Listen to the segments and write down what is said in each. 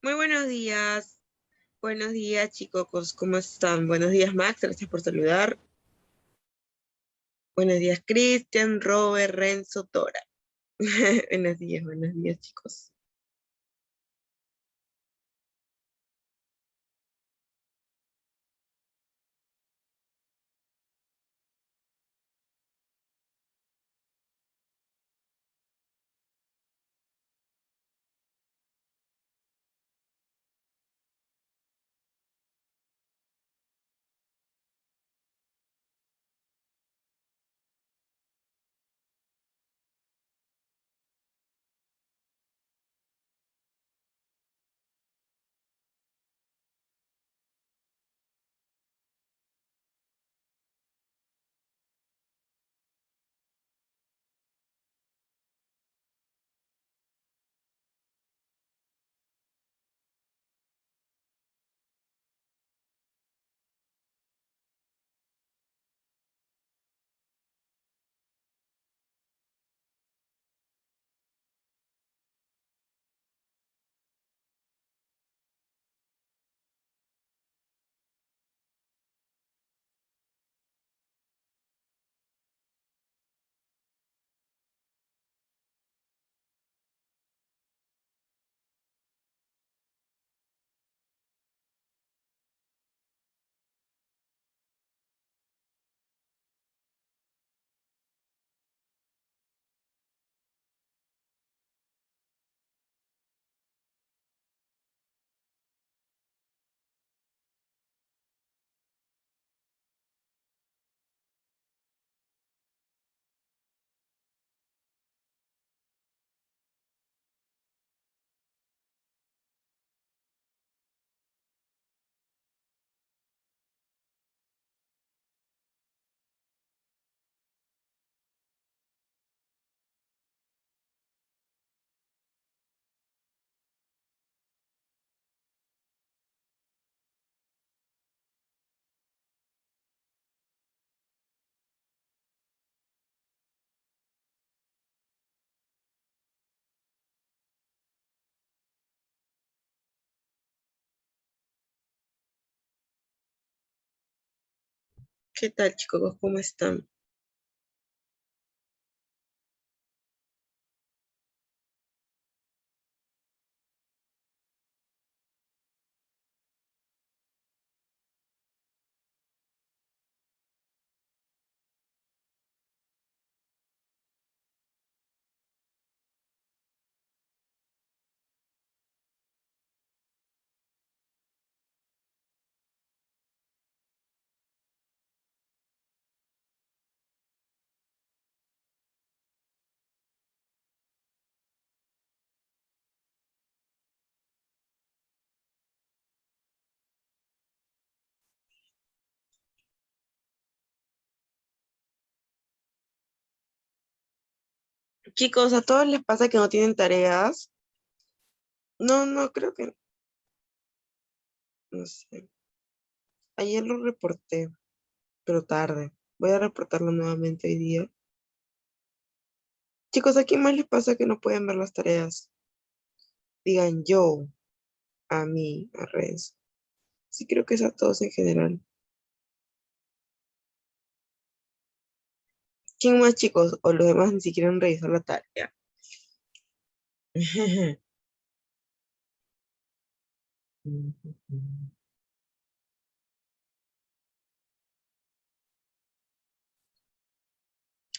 Muy buenos días. Buenos días, chicos. ¿Cómo están? Buenos días, Max. Gracias por saludar. Buenos días, Cristian, Robert, Renzo, Tora. Buenos días, chicos. ¿Qué tal, chicos? ¿Cómo están? Chicos, ¿a todos les pasa que no tienen tareas? No, no, creo que no sé. Ayer lo reporté, pero tarde. Voy a reportarlo nuevamente hoy día. Chicos, ¿a quién más les pasa que no pueden ver las tareas? Digan yo, a mí, a Renzo. Sí, creo que es a todos en general. ¿Quién más, chicos? O los demás ni siquiera han revisado la tarea.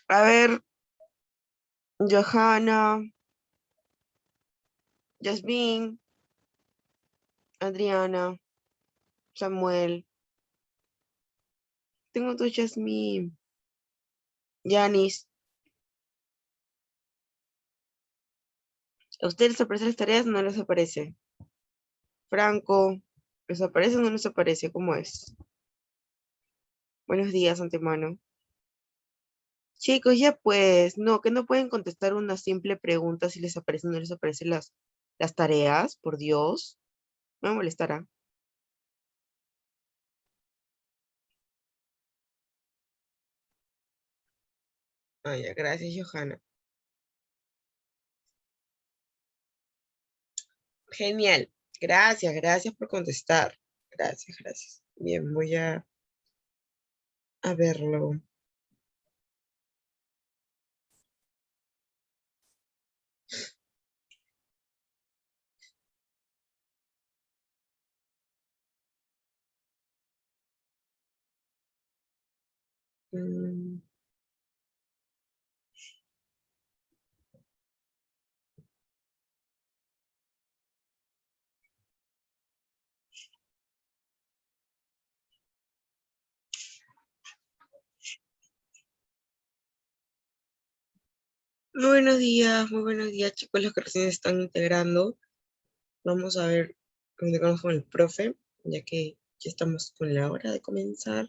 A ver, Johanna, Yasmin, Adriana, Samuel. Tengo dos Yasmin. Yanis. ¿A ustedes les aparecen las tareas o no les aparece? Franco, ¿les aparece o no les aparece? ¿Cómo es? Buenos días, antemano. Chicos, ya pues, no, que no pueden contestar una simple pregunta si les aparecen o no les aparecen las tareas, por Dios. No me molestará. Ah, ya, gracias, Johanna. Genial. Gracias, gracias por contestar. Gracias, gracias. Bien, voy a verlo. Mm, muy buenos días, chicos, los que recién se están integrando. Vamos a ver, comunicarnos con el profe, ya que ya estamos con la hora de comenzar.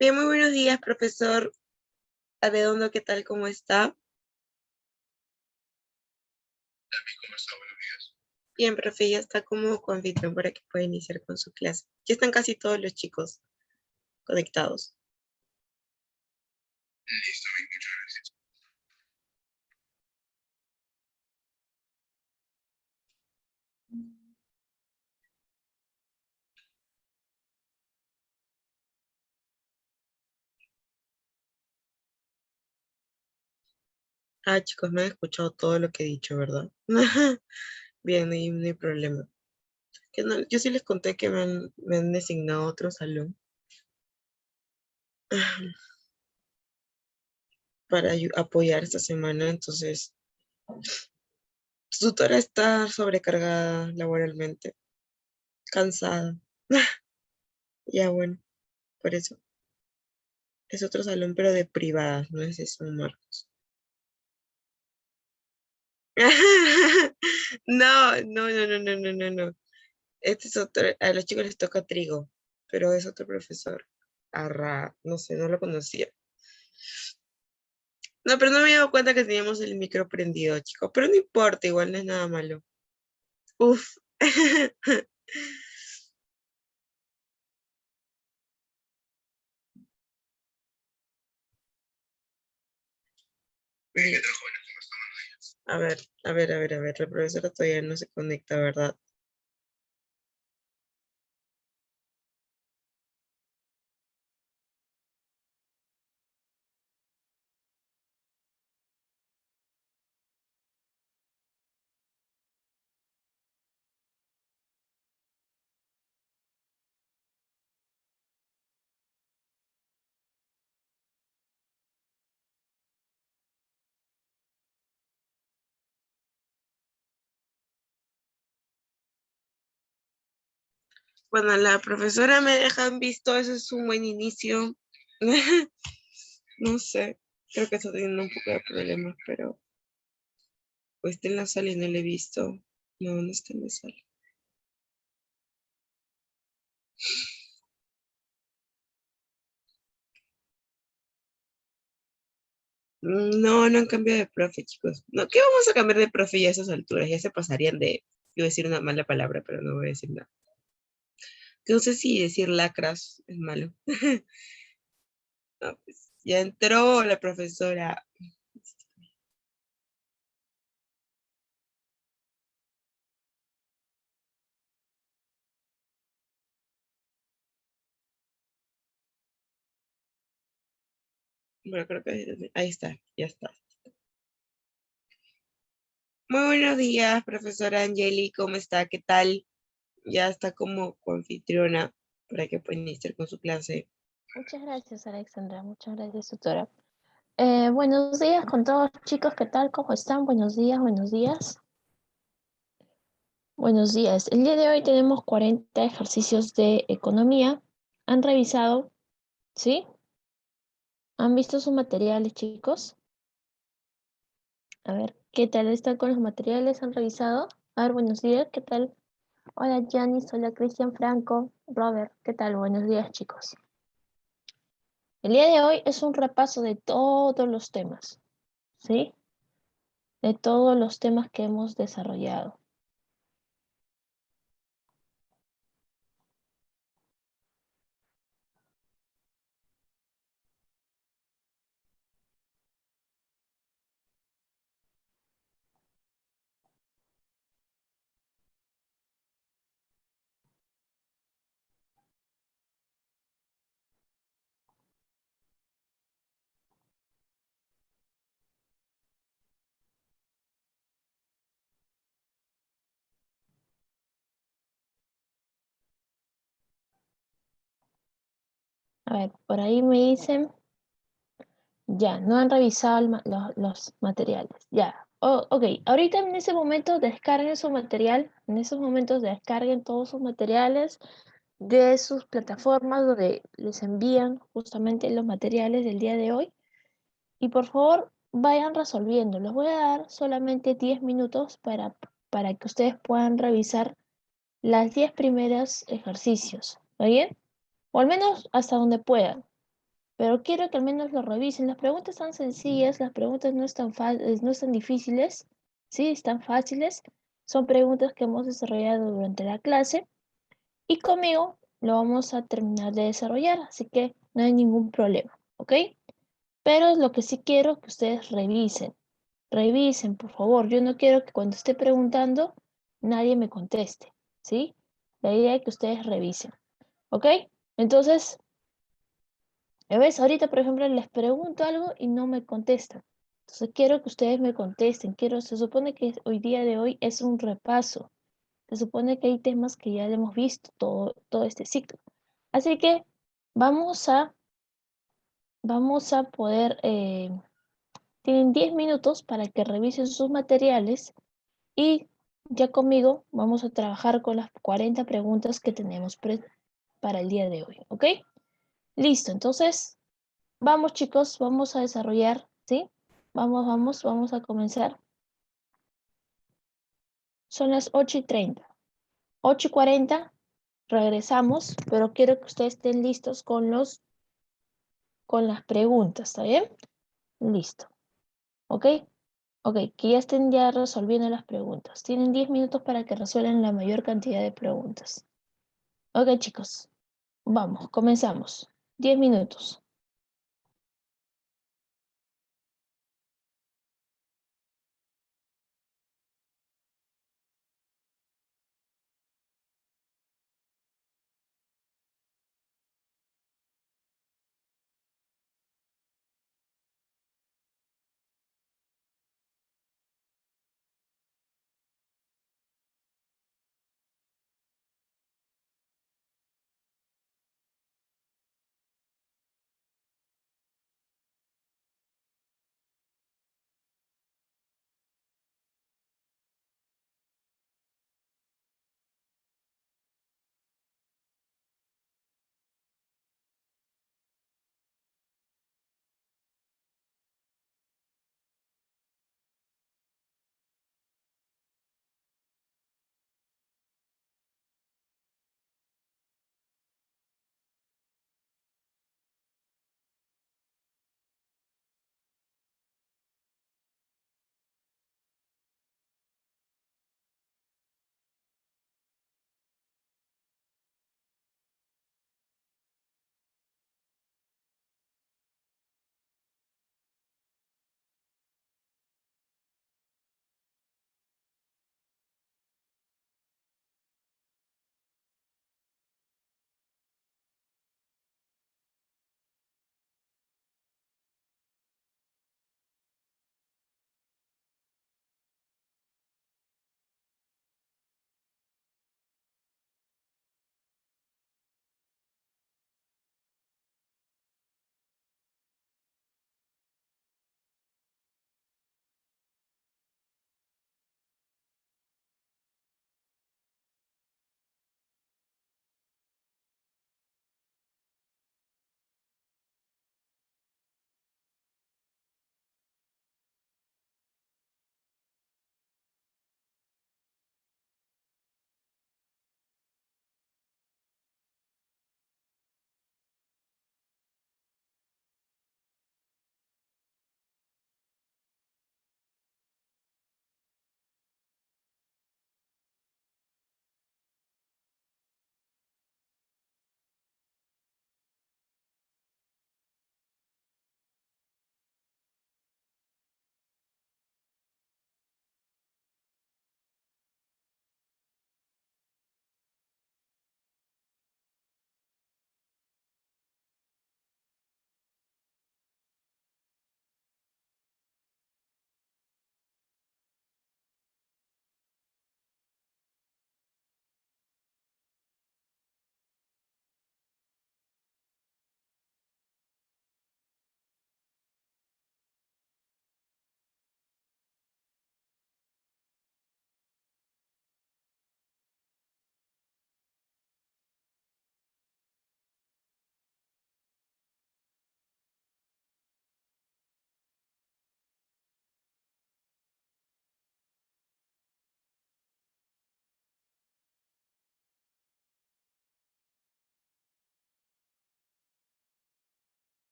Bien, muy buenos días, profesor Arredondo, ¿qué tal? ¿Cómo está? Bien, profe, ya está como anfitrión para que pueda iniciar con su clase. Ya están casi todos los chicos conectados. Ah, chicos, me han escuchado todo lo que he dicho, ¿verdad? Bien, no hay problema. Que no, yo sí les conté que me han designado otro salón para apoyar esta semana, entonces su tutora está sobrecargada laboralmente, cansada. Ya bueno, por eso. Es otro salón, pero de privadas, no es de San Marcos. No, no, no, no, no, no, no, no. Este es otro, a los chicos les toca trigo, pero es otro profesor. Arra, no sé, no lo conocía. No, pero no me había dado cuenta que teníamos el micro prendido, chicos. Pero no importa, igual no es nada malo. Uf. Bien. A ver, a ver, a ver, a ver. La profesora todavía no se conecta, ¿verdad? Bueno, la profesora me dejan visto, eso es un buen inicio. No sé, creo que está teniendo un poco de problemas, pero pues está en la sala y no le he visto. No, no está en la sala. No, no han cambiado de profe, chicos. No, ¿qué vamos a cambiar de profe ya a esas alturas? Ya se pasarían de, iba a decir una mala palabra, pero no voy a decir nada. Que no sé si decir lacras es malo. No, pues ya entró la profesora. Bueno, creo que ahí está, ya está. Muy buenos días, profesora Angeli, ¿cómo está? ¿Qué tal? Ya está como anfitriona para que pueda iniciar con su clase. Muchas gracias, Alexandra. Muchas gracias, tutora. Buenos días con todos, chicos. ¿Qué tal? ¿Cómo están? Buenos días, buenos días. Buenos días. El día de hoy tenemos 40 ejercicios de economía. ¿Han revisado? ¿Sí? ¿Han visto sus materiales, chicos? A ver, ¿qué tal están con los materiales? ¿Han revisado? A ver, buenos días. ¿Qué tal? Hola, Janice. Hola, Cristian Franco. Robert. ¿Qué tal? Buenos días, chicos. El día de hoy es un repaso de todos los temas. ¿Sí? De todos los temas que hemos desarrollado. A ver, por ahí me dicen, ya, no han revisado los materiales. Ya, ok, ahorita en ese momento descarguen su material, en esos momentos descarguen todos sus materiales de sus plataformas donde les envían justamente los materiales del día de hoy. Y por favor, vayan resolviendo. Les voy a dar solamente 10 minutos para que ustedes puedan revisar las 10 primeros ejercicios. ¿Está bien? O al menos hasta donde puedan. Pero quiero que al menos lo revisen. Las preguntas están sencillas, las preguntas no están difíciles, sí, están fáciles. Son preguntas que hemos desarrollado durante la clase y conmigo lo vamos a terminar de desarrollar, así que no hay ningún problema, ¿ok? Pero lo que sí quiero que ustedes revisen, por favor. Yo no quiero que cuando esté preguntando nadie me conteste, ¿sí? La idea es que ustedes revisen, ¿ok? Entonces, ¿ves? Ahorita, por ejemplo, les pregunto algo y no me contestan. Entonces quiero que ustedes me contesten. Se supone que hoy día de hoy es un repaso. Se supone que hay temas que ya hemos visto todo este ciclo. Así que vamos a, vamos a poder, tienen 10 minutos para que revisen sus materiales y ya conmigo vamos a trabajar con las 40 preguntas que tenemos para el día de hoy. ¿Ok? Listo, entonces vamos chicos, vamos a desarrollar, ¿sí? Vamos a comenzar. Son las 8:30. 8:40, regresamos, pero quiero que ustedes estén listos con las preguntas, ¿está bien? Listo, ¿ok? Ok, que ya estén ya resolviendo las preguntas. Tienen 10 minutos para que resuelvan la mayor cantidad de preguntas. Ok chicos, vamos, comenzamos. 10 minutos.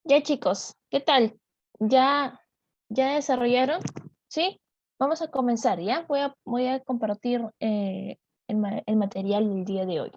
Ya chicos, ¿qué tal? ¿Ya desarrollaron? ¿Sí? Vamos a comenzar, ¿ya? Voy a compartir el material del día de hoy.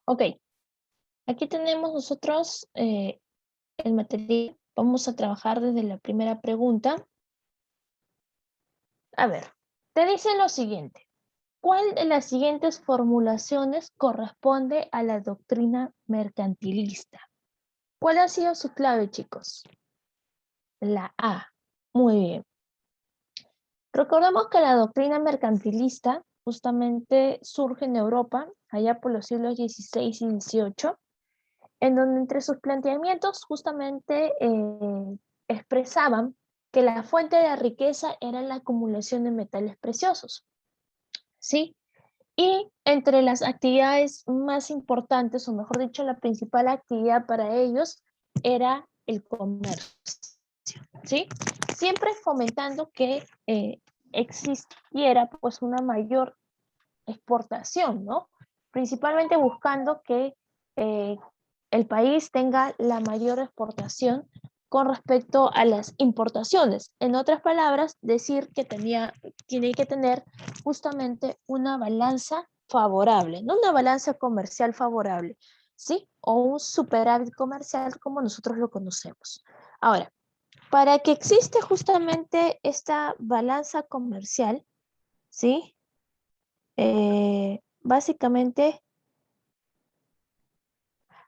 Ok, aquí tenemos nosotros el material. Vamos a trabajar desde la primera pregunta. A ver, te dice lo siguiente. ¿Cuál de las siguientes formulaciones corresponde a la doctrina mercantilista? ¿Cuál ha sido su clave, chicos? La A. Muy bien. Recordemos que la doctrina mercantilista justamente surge en Europa, allá por los siglos XVI y XVIII, en donde entre sus planteamientos justamente expresaban que la fuente de la riqueza era la acumulación de metales preciosos, ¿sí? Y entre las actividades más importantes, o mejor dicho, la principal actividad para ellos era el comercio, ¿sí? Siempre fomentando que existiera pues una mayor exportación, ¿no? Principalmente buscando que eh, el país tenga la mayor exportación con respecto a las importaciones. En otras palabras, decir que tiene que tener justamente una balanza favorable, no una balanza comercial favorable, ¿sí? O un superávit comercial como nosotros lo conocemos. Ahora, para que existe justamente esta balanza comercial, ¿sí? Básicamente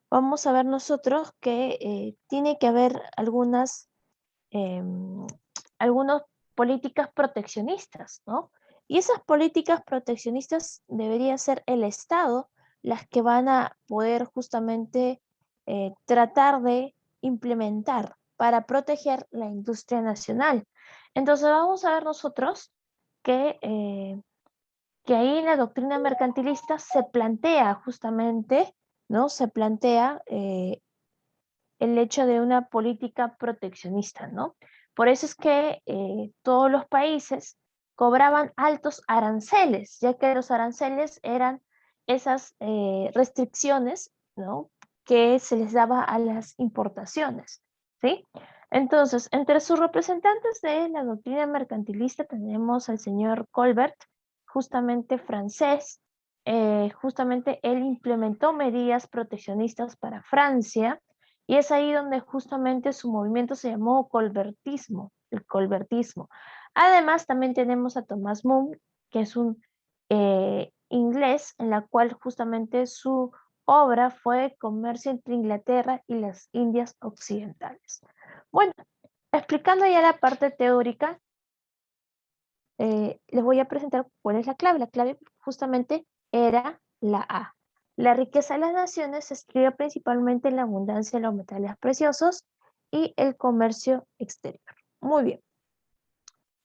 vamos a ver nosotros que tiene que haber algunas políticas proteccionistas, ¿no? Y esas políticas proteccionistas debería ser el Estado las que van a poder justamente tratar de implementar para proteger la industria nacional. Entonces vamos a ver nosotros que ahí en la doctrina mercantilista se plantea justamente, ¿no? Se plantea el hecho de una política proteccionista, ¿no? Por eso es que todos los países cobraban altos aranceles, ya que los aranceles eran esas restricciones, ¿no? Que se les daba a las importaciones, ¿sí? Entonces, entre sus representantes de la doctrina mercantilista tenemos al señor Colbert, justamente francés. Justamente él implementó medidas proteccionistas para Francia, y es ahí donde justamente su movimiento se llamó colbertismo, el colbertismo. Además, también tenemos a Thomas More, que es un inglés, en la cual justamente su obra fue Comercio entre Inglaterra y las Indias Occidentales. Bueno, explicando ya la parte teórica, les voy a presentar cuál es la clave. La clave justamente era la A. La riqueza de las naciones se escribe principalmente en la abundancia de los metales preciosos y el comercio exterior. Muy bien.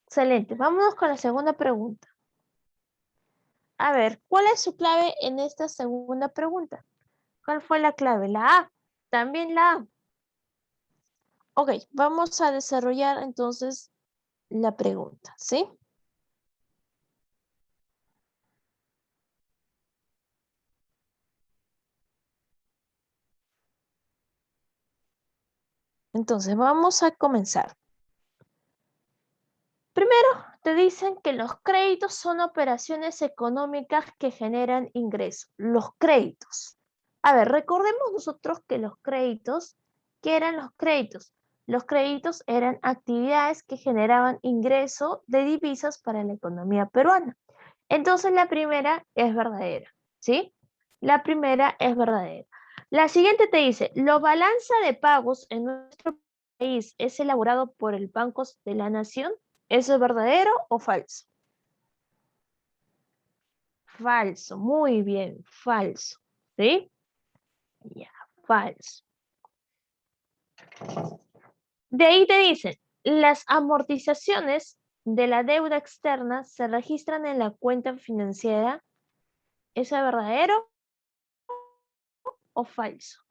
Excelente. Vámonos con la segunda pregunta. A ver, ¿cuál es su clave en esta segunda pregunta? ¿Cuál fue la clave? La A. También la A. Ok, vamos a desarrollar entonces la pregunta, ¿sí? Entonces, vamos a comenzar. Primero, te dicen que los créditos son operaciones económicas que generan ingresos. Los créditos. A ver, recordemos nosotros que los créditos, ¿qué eran los créditos? Los créditos eran actividades que generaban ingreso de divisas para la economía peruana. Entonces la primera es verdadera, ¿sí? La primera es verdadera. La siguiente te dice, ¿la balanza de pagos en nuestro país es elaborado por el Banco de la Nación? ¿Eso es verdadero o falso? Falso, muy bien, falso, ¿sí? Ya, falso. De ahí te dicen, las amortizaciones de la deuda externa se registran en la cuenta financiera. ¿Eso es verdadero o falso?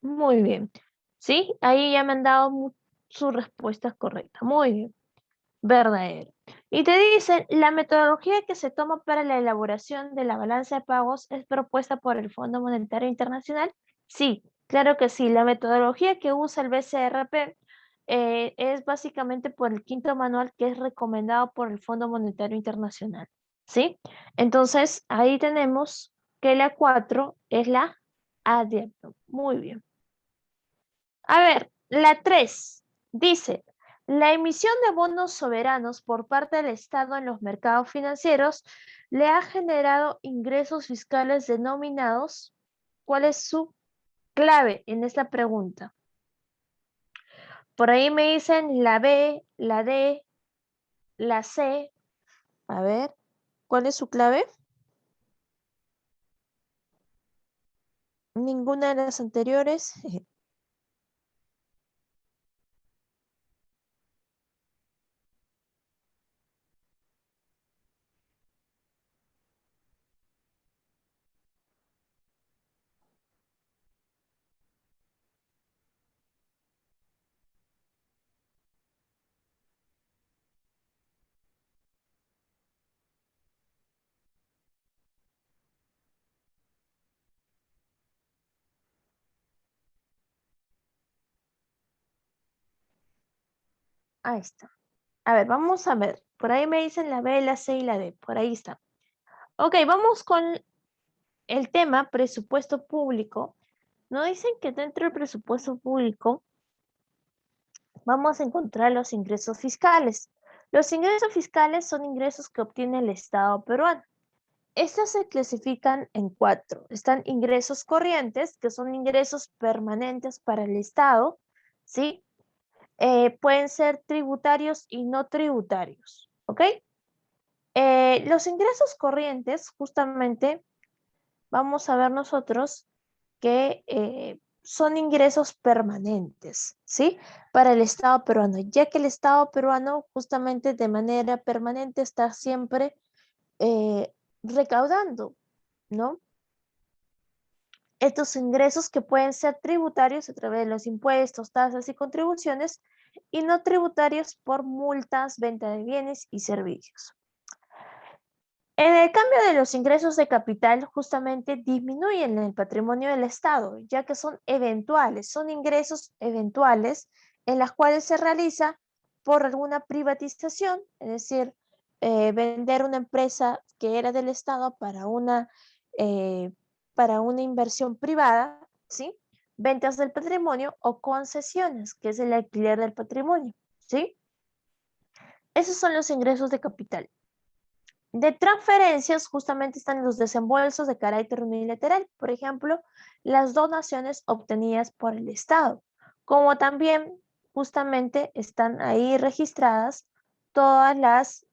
Muy bien. ¿Sí? Ahí ya me han dado su respuesta correcta. Muy bien. Verdadero. Y te dicen, la metodología que se toma para la elaboración de la balanza de pagos es propuesta por el Fondo Monetario Internacional. Sí, claro que sí. La metodología que usa el BCRP es básicamente por el quinto manual que es recomendado por el Fondo Monetario Internacional. ¿Sí? Entonces, ahí tenemos que la 4 es la A de Abdo. Muy bien. A ver, la 3 dice, la emisión de bonos soberanos por parte del Estado en los mercados financieros le ha generado ingresos fiscales denominados. ¿Cuál es su clave en esta pregunta? Por ahí me dicen la B, la D, la C. A ver, ¿cuál es su clave? Ninguna de las anteriores. Ahí está. A ver, vamos a ver. Por ahí me dicen la B, la C y la D. Por ahí está. Ok, vamos con el tema presupuesto público. Nos dicen que dentro del presupuesto público vamos a encontrar los ingresos fiscales. Los ingresos fiscales son ingresos que obtiene el Estado peruano. Estos se clasifican en 4. Están ingresos corrientes, que son ingresos permanentes para el Estado, ¿sí? Pueden ser tributarios y no tributarios, ¿ok? Los ingresos corrientes, justamente, vamos a ver nosotros que son ingresos permanentes, ¿sí? Para el Estado peruano, ya que el Estado peruano justamente de manera permanente está siempre recaudando, ¿no? Estos ingresos que pueden ser tributarios a través de los impuestos, tasas y contribuciones y no tributarios por multas, venta de bienes y servicios. En el cambio de los ingresos de capital, justamente disminuyen el patrimonio del Estado, ya que son eventuales, son ingresos eventuales en las cuales se realiza por alguna privatización, es decir, vender una empresa que era del Estado para una inversión privada, ¿sí? Ventas del patrimonio o concesiones, que es el alquiler del patrimonio, ¿sí? Esos son los ingresos de capital. De transferencias justamente están los desembolsos de carácter unilateral, por ejemplo, las donaciones obtenidas por el Estado, como también justamente están ahí registradas todas las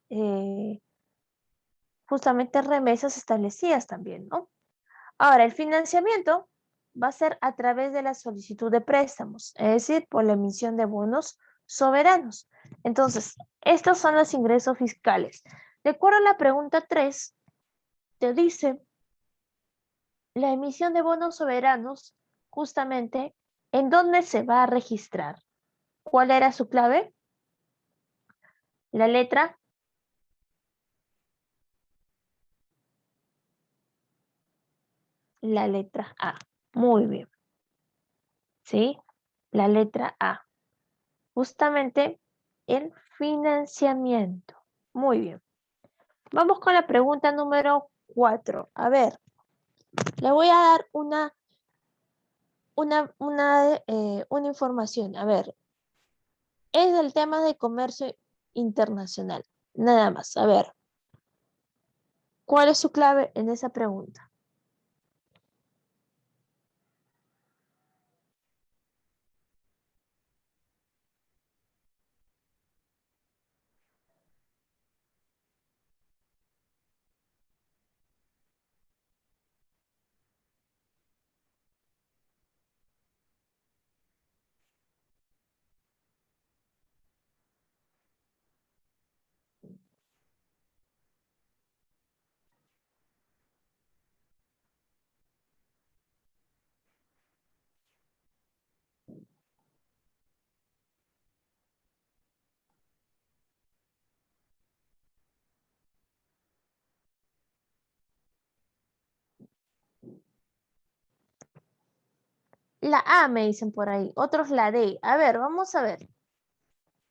justamente remesas establecidas también, ¿no? Ahora, el financiamiento va a ser a través de la solicitud de préstamos, es decir, por la emisión de bonos soberanos. Entonces, estos son los ingresos fiscales. De acuerdo a la pregunta 3, te dice la emisión de bonos soberanos, justamente, ¿en dónde se va a registrar? ¿Cuál era su clave? La letra La letra A. Muy bien. ¿Sí? La letra A. Justamente el financiamiento. Muy bien. Vamos con la pregunta número 4. A ver, le voy a dar una información. A ver, es del tema de comercio internacional. Nada más. A ver, ¿cuál es su clave en esa pregunta? La A me dicen por ahí, otros la D. A ver, vamos a ver.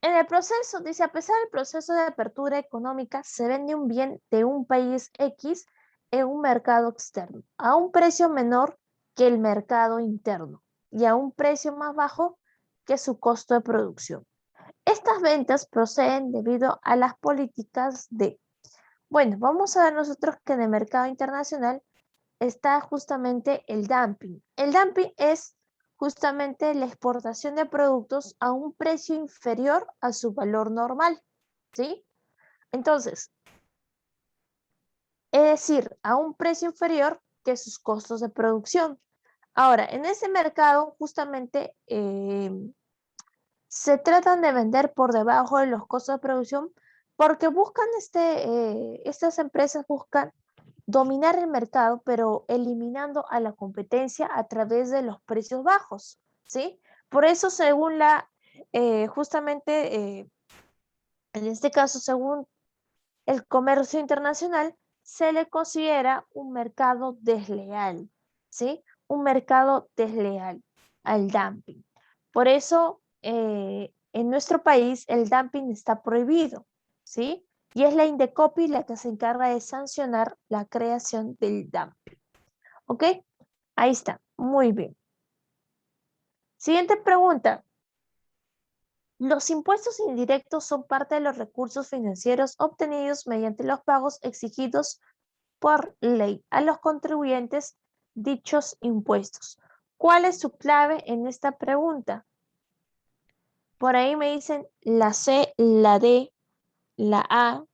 En el proceso, dice, a pesar del proceso de apertura económica, se vende un bien de un país X en un mercado externo a un precio menor que el mercado interno y a un precio más bajo que su costo de producción. Estas ventas proceden debido a las políticas de, bueno, vamos a ver nosotros que en el mercado internacional está justamente el dumping. El dumping es justamente la exportación de productos a un precio inferior a su valor normal, ¿sí? Entonces, es decir, a un precio inferior que sus costos de producción. Ahora, en ese mercado justamente se tratan de vender por debajo de los costos de producción porque buscan estas empresas buscan dominar el mercado, pero eliminando a la competencia a través de los precios bajos, ¿sí? Por eso, según justamente, en este caso, según el comercio internacional, se le considera un mercado desleal, ¿sí? Un mercado desleal al dumping. Por eso, en nuestro país, el dumping está prohibido, ¿sí? Y es la Indecopi la que se encarga de sancionar la creación del dumping. ¿Ok? Ahí está. Muy bien. Siguiente pregunta. Los impuestos indirectos son parte de los recursos financieros obtenidos mediante los pagos exigidos por ley a los contribuyentes dichos impuestos. ¿Cuál es su clave en esta pregunta? Por ahí me dicen la C, la D, la A.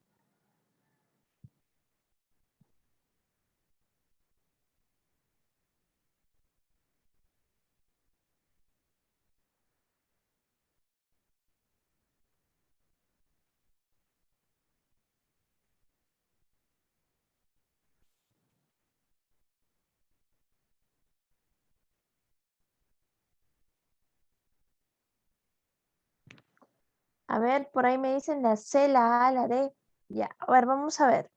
A ver, por ahí me dicen la C, la A, la D. Ya, a ver, vamos a ver.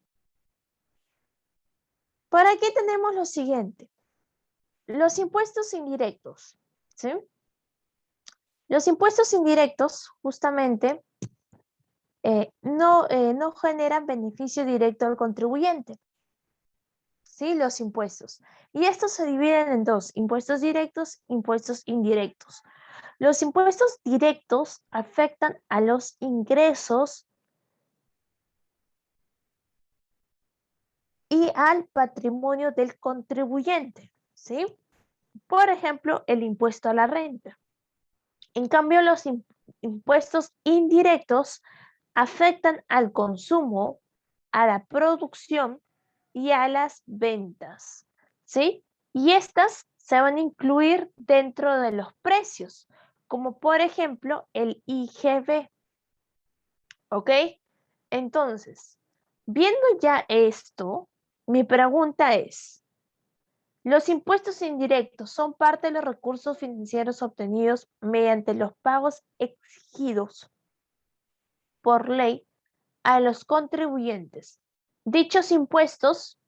Por aquí tenemos lo siguiente. Los impuestos indirectos, ¿sí? Los impuestos indirectos, justamente, no generan beneficio directo al contribuyente, ¿sí? Los impuestos. Y estos se dividen en dos, impuestos directos, impuestos indirectos. Los impuestos directos afectan a los ingresos y al patrimonio del contribuyente, ¿sí? Por ejemplo, el impuesto a la renta. En cambio, los impuestos indirectos afectan al consumo, a la producción y a las ventas, ¿sí? Y estas se van a incluir dentro de los precios, como por ejemplo el IGB, ¿ok? Entonces, viendo ya esto, mi pregunta es, ¿los impuestos indirectos son parte de los recursos financieros obtenidos mediante los pagos exigidos por ley a los contribuyentes? Dichos impuestos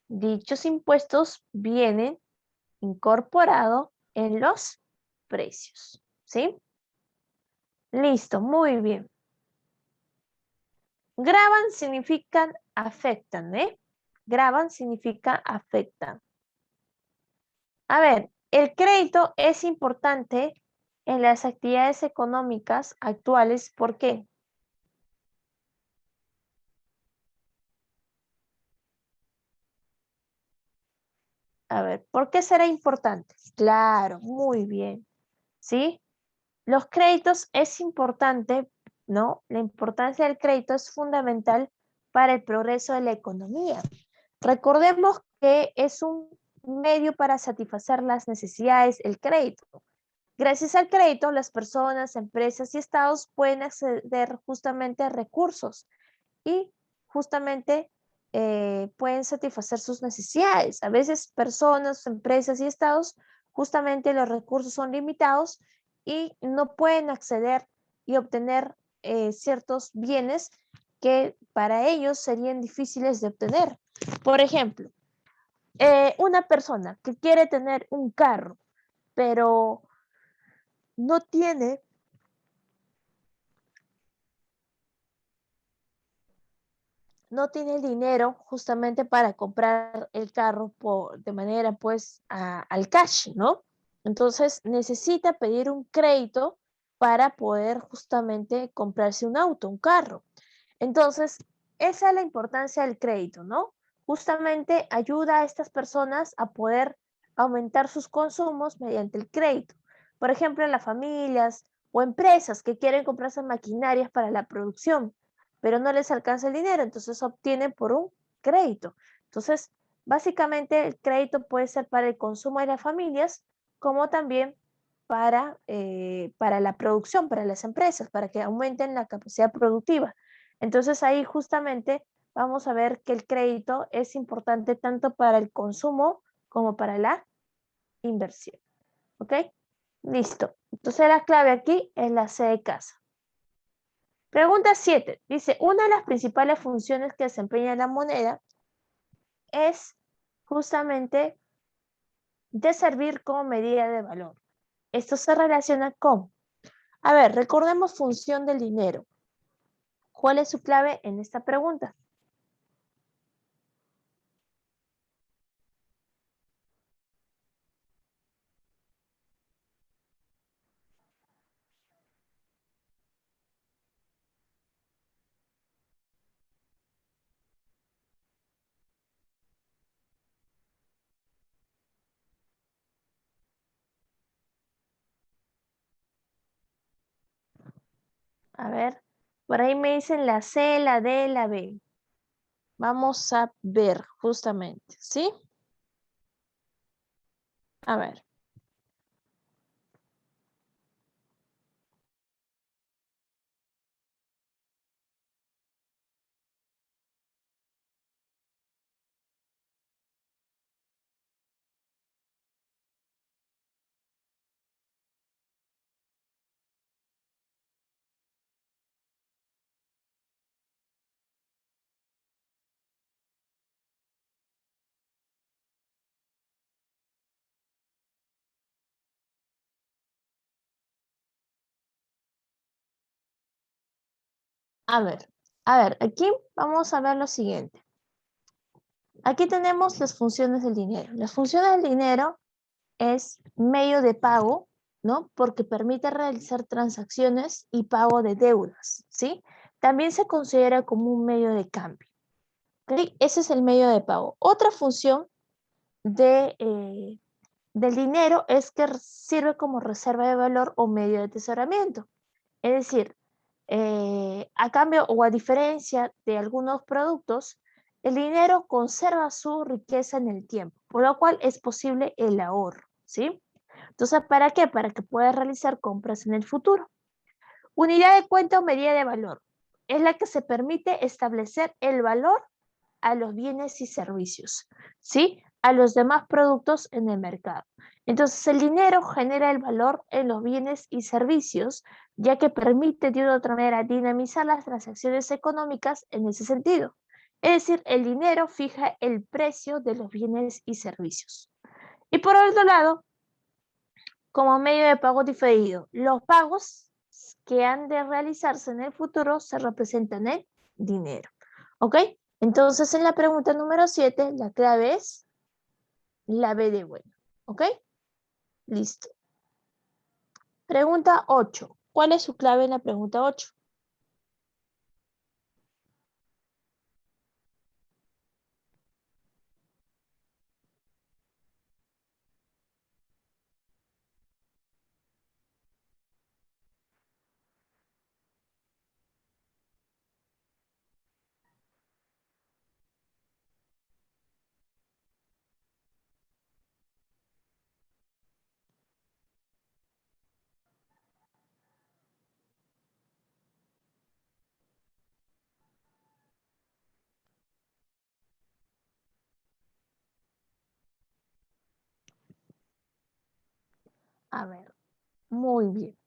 Dichos impuestos vienen incorporados en los precios, ¿sí? Listo, muy bien. Graban significan afectan, ¿eh? Graban significa afectan. A ver, el crédito es importante en las actividades económicas actuales. ¿Por qué? A ver, ¿por qué será importante? Claro, muy bien, ¿sí? Los créditos es importante, ¿no? La importancia del crédito es fundamental para el progreso de la economía. Recordemos que es un medio para satisfacer las necesidades, el crédito. Gracias al crédito, las personas, empresas y estados pueden acceder justamente a recursos y justamente pueden satisfacer sus necesidades. A veces personas, empresas y estados, justamente los recursos son limitados y no pueden acceder y obtener ciertos bienes que para ellos serían difíciles de obtener. Por ejemplo, una persona que quiere tener un carro, pero no tiene el dinero justamente para comprar el carro de manera pues al cash, ¿no? Entonces necesita pedir un crédito para poder justamente comprarse un auto, un carro. Entonces, esa es la importancia del crédito, ¿no? Justamente ayuda a estas personas a poder aumentar sus consumos mediante el crédito. Por ejemplo, en las familias o empresas que quieren comprarse maquinarias para la producción, pero no les alcanza el dinero, entonces obtienen por un crédito. Entonces, básicamente el crédito puede ser para el consumo de las familias, como también para la producción, para las empresas, para que aumenten la capacidad productiva. Entonces ahí justamente vamos a ver que el crédito es importante tanto para el consumo como para la inversión. ¿Ok? Listo. Entonces la clave aquí es la C de casa. Pregunta 7. Dice, una de las principales funciones que desempeña la moneda es justamente de servir como medida de valor. Esto se relaciona con, a ver, recordemos función del dinero. ¿Cuál es su clave en esta pregunta? A ver, por ahí me dicen la C, la D, la B. Vamos a ver justamente, ¿sí? A ver. A ver, aquí vamos a ver lo siguiente. Aquí tenemos las funciones del dinero. Las funciones del dinero es medio de pago, ¿no? Porque permite realizar transacciones y pago de deudas, ¿sí? También se considera como un medio de cambio, ¿ok? Ese es el medio de pago. Otra función de, del dinero es que sirve como reserva de valor o medio de atesoramiento. Es decir, a cambio o a diferencia de algunos productos, el dinero conserva su riqueza en el tiempo, por lo cual es posible el ahorro, ¿sí? Entonces, ¿para qué? Para que puedas realizar compras en el futuro. Unidad de cuenta o medida de valor es la que se permite establecer el valor a los bienes y servicios, ¿sí? A los demás productos en el mercado. Entonces, el dinero genera el valor en los bienes y servicios, ya que permite de una u otra manera dinamizar las transacciones económicas en ese sentido. Es decir, el dinero fija el precio de los bienes y servicios. Y por otro lado, como medio de pago diferido, los pagos que han de realizarse en el futuro se representan en dinero. ¿Ok? Entonces, en la pregunta número 7, la clave es la B de bueno. ¿Ok? Listo. Pregunta 8. ¿Cuál es su clave en la pregunta 8? A ver, muy bien.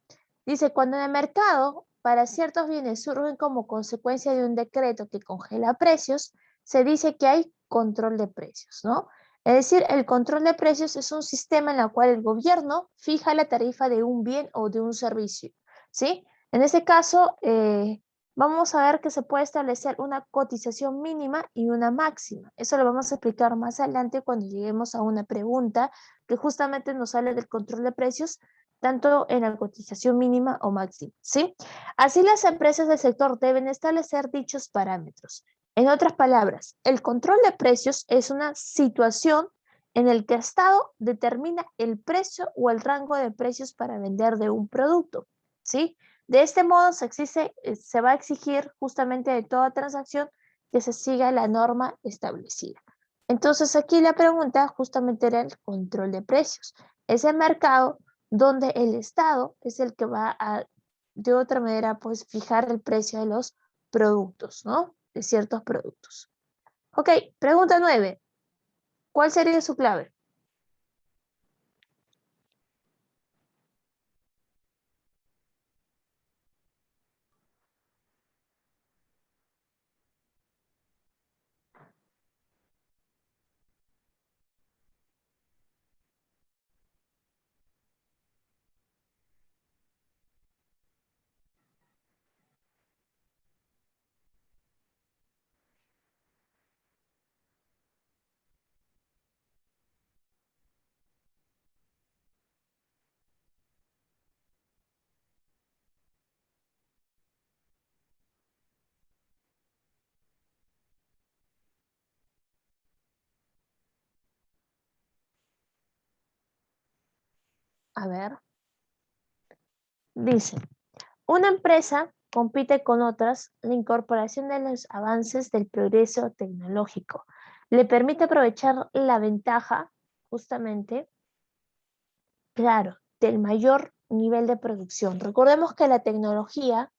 Dice, cuando en el mercado para ciertos bienes surgen como consecuencia de un decreto que congela precios, se dice que hay control de precios, ¿no? Es decir, el control de precios es un sistema en el cual el gobierno fija la tarifa de un bien o de un servicio, ¿sí? En este caso, vamos a ver que se puede establecer una cotización mínima y una máxima. Eso lo vamos a explicar más adelante cuando lleguemos a una pregunta que justamente nos habla del control de precios tanto en la cotización mínima o máxima, ¿sí? Así las empresas del sector deben establecer dichos parámetros. En otras palabras, el control de precios es una situación en el que el Estado determina el precio o el rango de precios para vender de un producto, ¿sí? De este modo se va a exigir justamente de toda transacción que se siga la norma establecida. Entonces aquí la pregunta justamente era el control de precios. Ese mercado donde el Estado es el que va a, de otra manera, pues fijar el precio de los productos, ¿no? De ciertos productos. Ok, pregunta 9. ¿Cuál sería su clave? A ver, dice, una empresa compite con otras, la incorporación de los avances del progreso tecnológico le permite aprovechar la ventaja justamente, claro, del mayor nivel de producción. Recordemos que la tecnología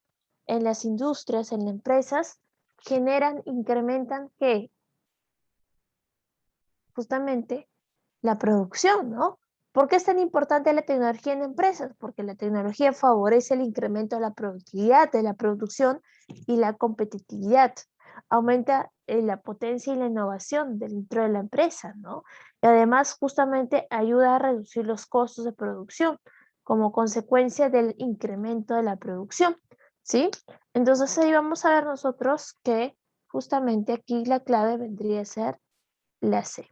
en las industrias, en las empresas, generan, incrementan que justamente la producción, ¿no? ¿Por qué es tan importante la tecnología en empresas? Porque la tecnología favorece el incremento de la productividad, de la producción y la competitividad. Aumenta la potencia y la innovación dentro de la empresa, ¿no? Y además justamente ayuda a reducir los costos de producción como consecuencia del incremento de la producción, ¿sí? Entonces ahí vamos a ver nosotros que justamente aquí la clave vendría a ser la C.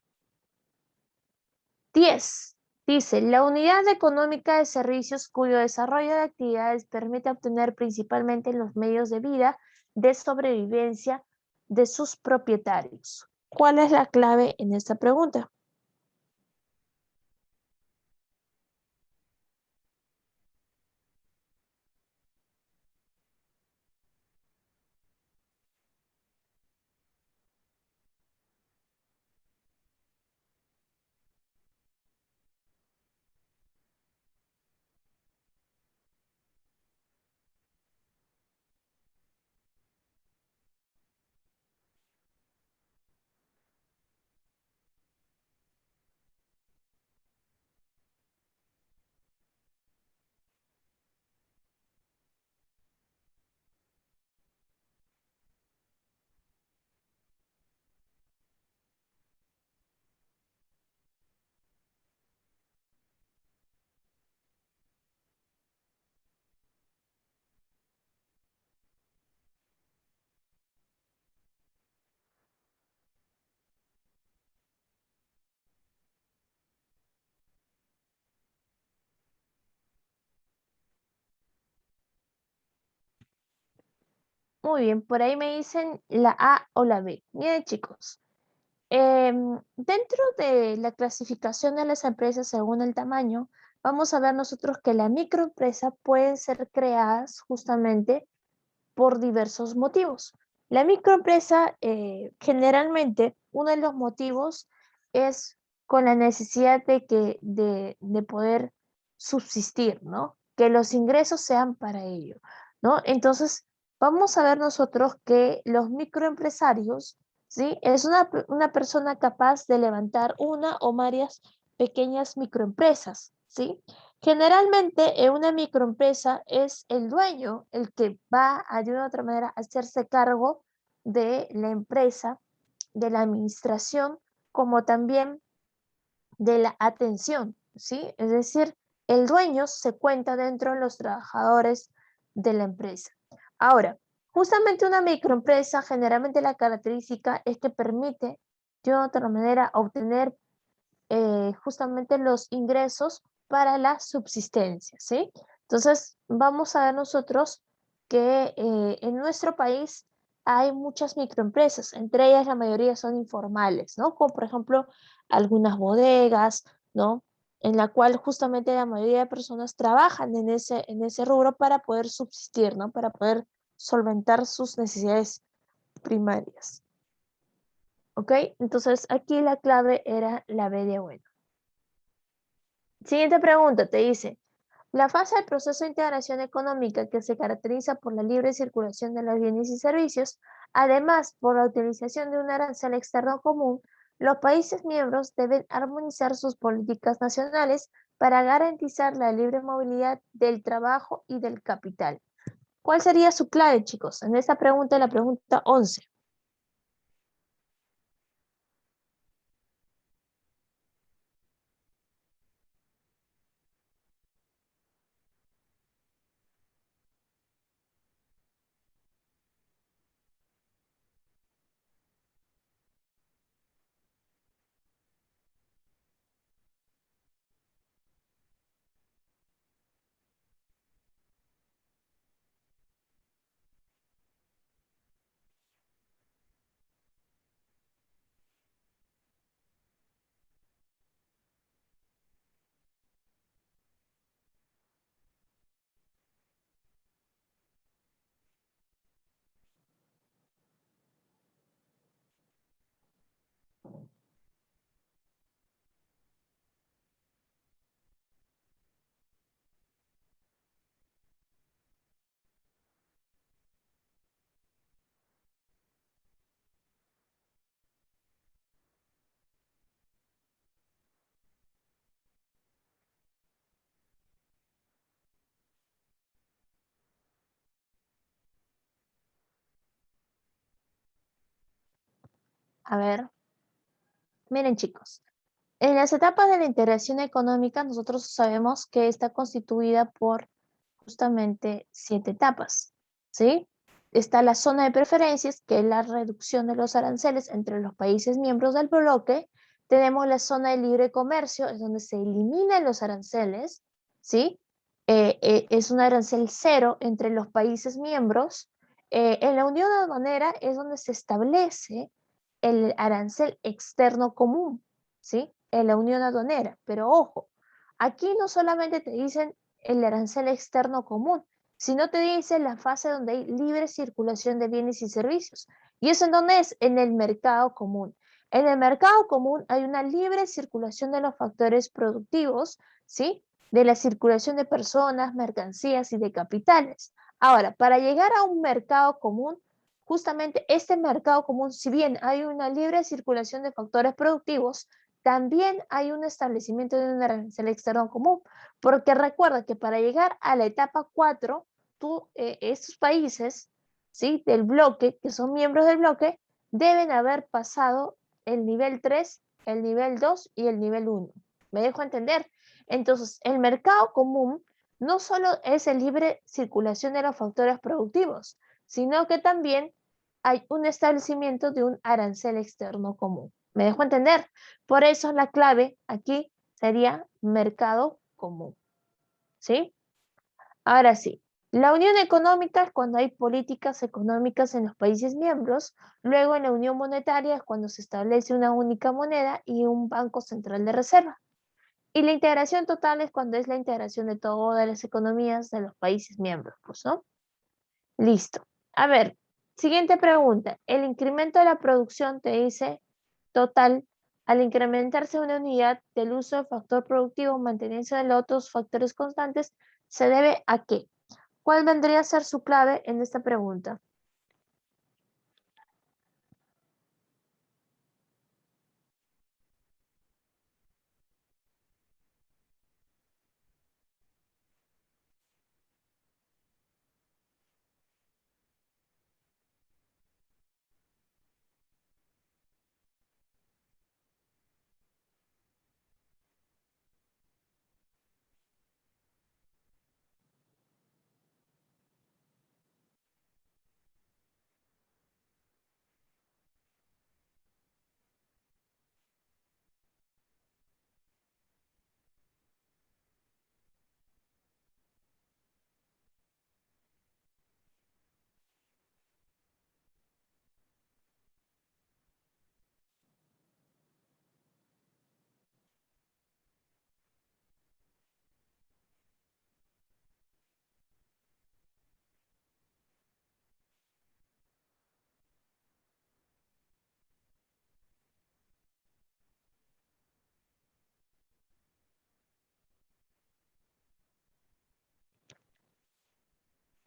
10. Dice, la unidad económica de servicios cuyo desarrollo de actividades permite obtener principalmente los medios de vida de sobrevivencia de sus propietarios. ¿Cuál es la clave en esta pregunta? Muy bien, por ahí me dicen la A o la B. Miren, chicos, dentro de la clasificación de las empresas según el tamaño, vamos a ver nosotros que la microempresa pueden ser creadas justamente por diversos motivos. La microempresa, generalmente, uno de los motivos es con la necesidad de poder subsistir, ¿no? Que los ingresos sean para ello, ¿no? Entonces, vamos a ver nosotros que los microempresarios, ¿sí? Es una persona capaz de levantar una o varias pequeñas microempresas, ¿sí? Generalmente en una microempresa es el dueño el que va de una u otra manera a hacerse cargo de la empresa, de la administración, como también de la atención, ¿sí? Es decir, el dueño se cuenta dentro de los trabajadores de la empresa. Ahora, justamente una microempresa, generalmente la característica es que permite de una u otra manera obtener justamente los ingresos para la subsistencia, ¿sí? Entonces, vamos a ver nosotros que en nuestro país hay muchas microempresas, entre ellas la mayoría son informales, ¿no? Como por ejemplo algunas bodegas, ¿no? En la cual justamente la mayoría de personas trabajan en ese rubro para poder subsistir, ¿no? Para poder solventar sus necesidades primarias. ¿Ok? Entonces aquí la clave era la B de bueno. Siguiente pregunta, te dice, la fase del proceso de integración económica que se caracteriza por la libre circulación de los bienes y servicios, además por la utilización de un arancel externo común, los países miembros deben armonizar sus políticas nacionales para garantizar la libre movilidad del trabajo y del capital. ¿Cuál sería su clave, chicos? En esta pregunta, la pregunta 11. A ver, miren chicos, en las etapas de la integración económica nosotros sabemos que está constituida por justamente 7 etapas, ¿sí? Está la zona de preferencias, que es la reducción de los aranceles entre los países miembros del bloque. Tenemos la zona de libre comercio, es donde se eliminan los aranceles, ¿sí? Es un arancel cero entre los países miembros. En la unión aduanera es donde se establece el arancel externo común, ¿sí? En la unión aduanera, pero ojo, aquí no solamente te dicen el arancel externo común, sino te dice la fase donde hay libre circulación de bienes y servicios. ¿Y eso en dónde es? En el mercado común. En el mercado común hay una libre circulación de los factores productivos, ¿sí? De la circulación de personas, mercancías y de capitales. Ahora, para llegar a un mercado común, justamente este mercado común, si bien hay una libre circulación de factores productivos, también hay un establecimiento de un arancel externo común, porque recuerda que para llegar a la etapa 4, estos países, ¿sí? Del bloque, que son miembros del bloque, deben haber pasado el nivel 3, el nivel 2 y el nivel 1. ¿Me dejo entender? Entonces, el mercado común no solo es el libre circulación de los factores productivos, sino que también hay un establecimiento de un arancel externo común. ¿Me dejo entender? Por eso la clave aquí sería mercado común. ¿Sí? Ahora sí. La unión económica es cuando hay políticas económicas en los países miembros. Luego en la unión monetaria es cuando se establece una única moneda y un banco central de reserva. Y la integración total es cuando es la integración de todas las economías de los países miembros, pues, ¿no? Listo. A ver, siguiente pregunta. El incremento de la producción te dice total, al incrementarse una unidad del uso del factor productivo, manteniéndose de los otros factores constantes, ¿se debe a qué? ¿Cuál vendría a ser su clave en esta pregunta?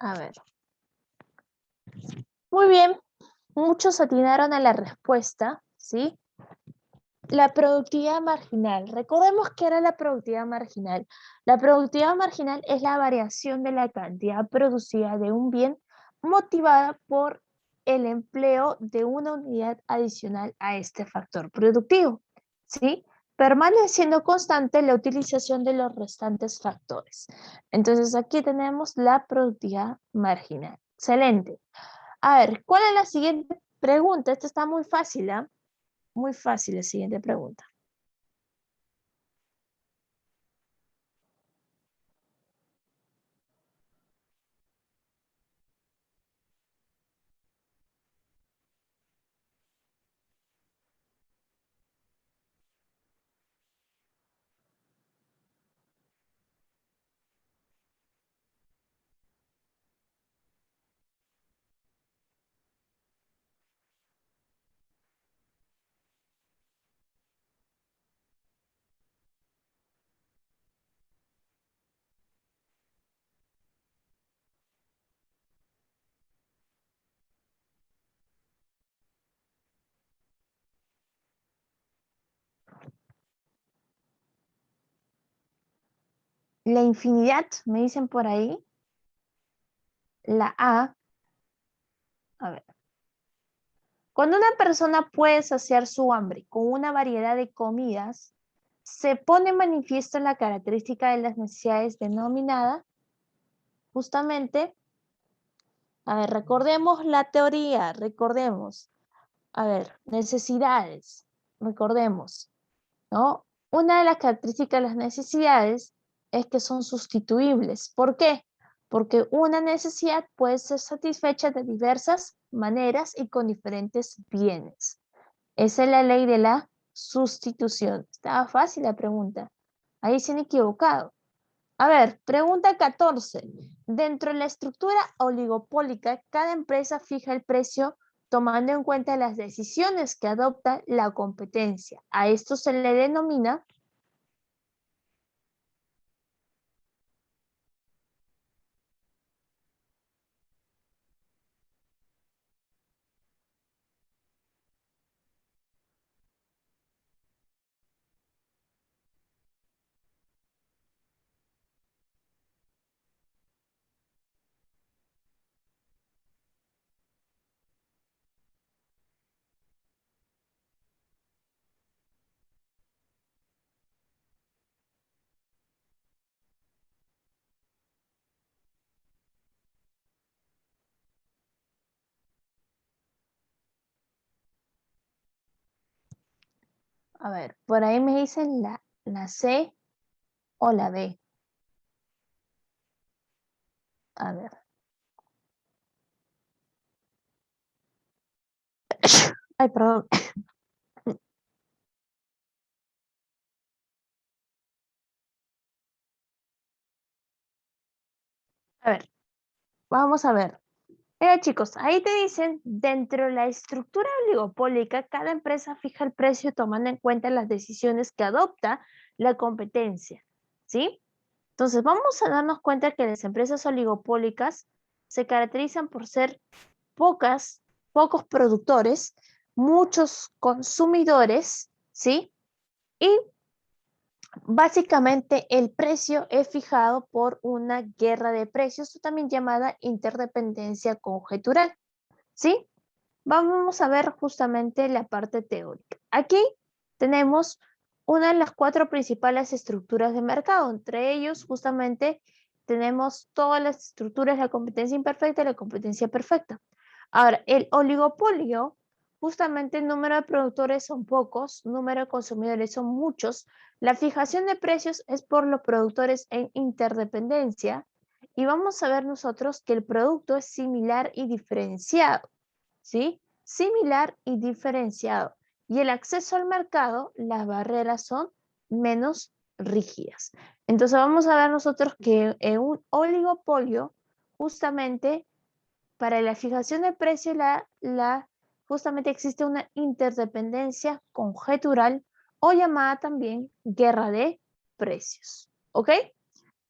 A ver. Muy bien, muchos atinaron a la respuesta, ¿sí? La productividad marginal. Recordemos qué era la productividad marginal. La productividad marginal es la variación de la cantidad producida de un bien motivada por el empleo de una unidad adicional a este factor productivo, ¿sí? Permaneciendo constante la utilización de los restantes factores. Entonces aquí tenemos la productividad marginal. Excelente. A ver, ¿cuál es la siguiente pregunta? Esta está muy fácil, ¿ah? Muy fácil la siguiente pregunta. La infinidad, me dicen por ahí. La a ver. Cuando una persona puede saciar su hambre con una variedad de comidas, se pone manifiesto la característica de las necesidades denominada justamente, a ver, recordemos la teoría, recordemos, a ver, necesidades, recordemos, ¿no? Una de las características de las necesidades es que son sustituibles. ¿Por qué? Porque una necesidad puede ser satisfecha de diversas maneras y con diferentes bienes. Esa es la ley de la sustitución. Estaba fácil la pregunta. Ahí se han equivocado. A ver, pregunta 14. Dentro de la estructura oligopólica, cada empresa fija el precio tomando en cuenta las decisiones que adopta la competencia. A esto se le denomina, a ver, por ahí me dicen la C o la D. A ver. Ay, perdón. A ver, vamos a ver. Chicos, ahí te dicen, dentro de la estructura oligopólica, cada empresa fija el precio tomando en cuenta las decisiones que adopta la competencia, ¿sí? Entonces, vamos a darnos cuenta que las empresas oligopólicas se caracterizan por ser pocos productores, muchos consumidores, ¿sí? Y básicamente el precio es fijado por una guerra de precios, también llamada interdependencia conjetural, ¿sí? Vamos a ver justamente la parte teórica. Aquí tenemos una de las 4 principales estructuras de mercado. Entre ellos, justamente, tenemos todas las estructuras, la competencia imperfecta y la competencia perfecta. Ahora, el oligopolio, justamente el número de productores son pocos, número de consumidores son muchos. La fijación de precios es por los productores en interdependencia. Y vamos a ver nosotros que el producto es similar y diferenciado. ¿Sí? Similar y diferenciado. Y el acceso al mercado, las barreras son menos rígidas. Entonces vamos a ver nosotros que en un oligopolio, justamente para la fijación de precios, justamente existe una interdependencia conjetural o llamada también guerra de precios. ¿Ok?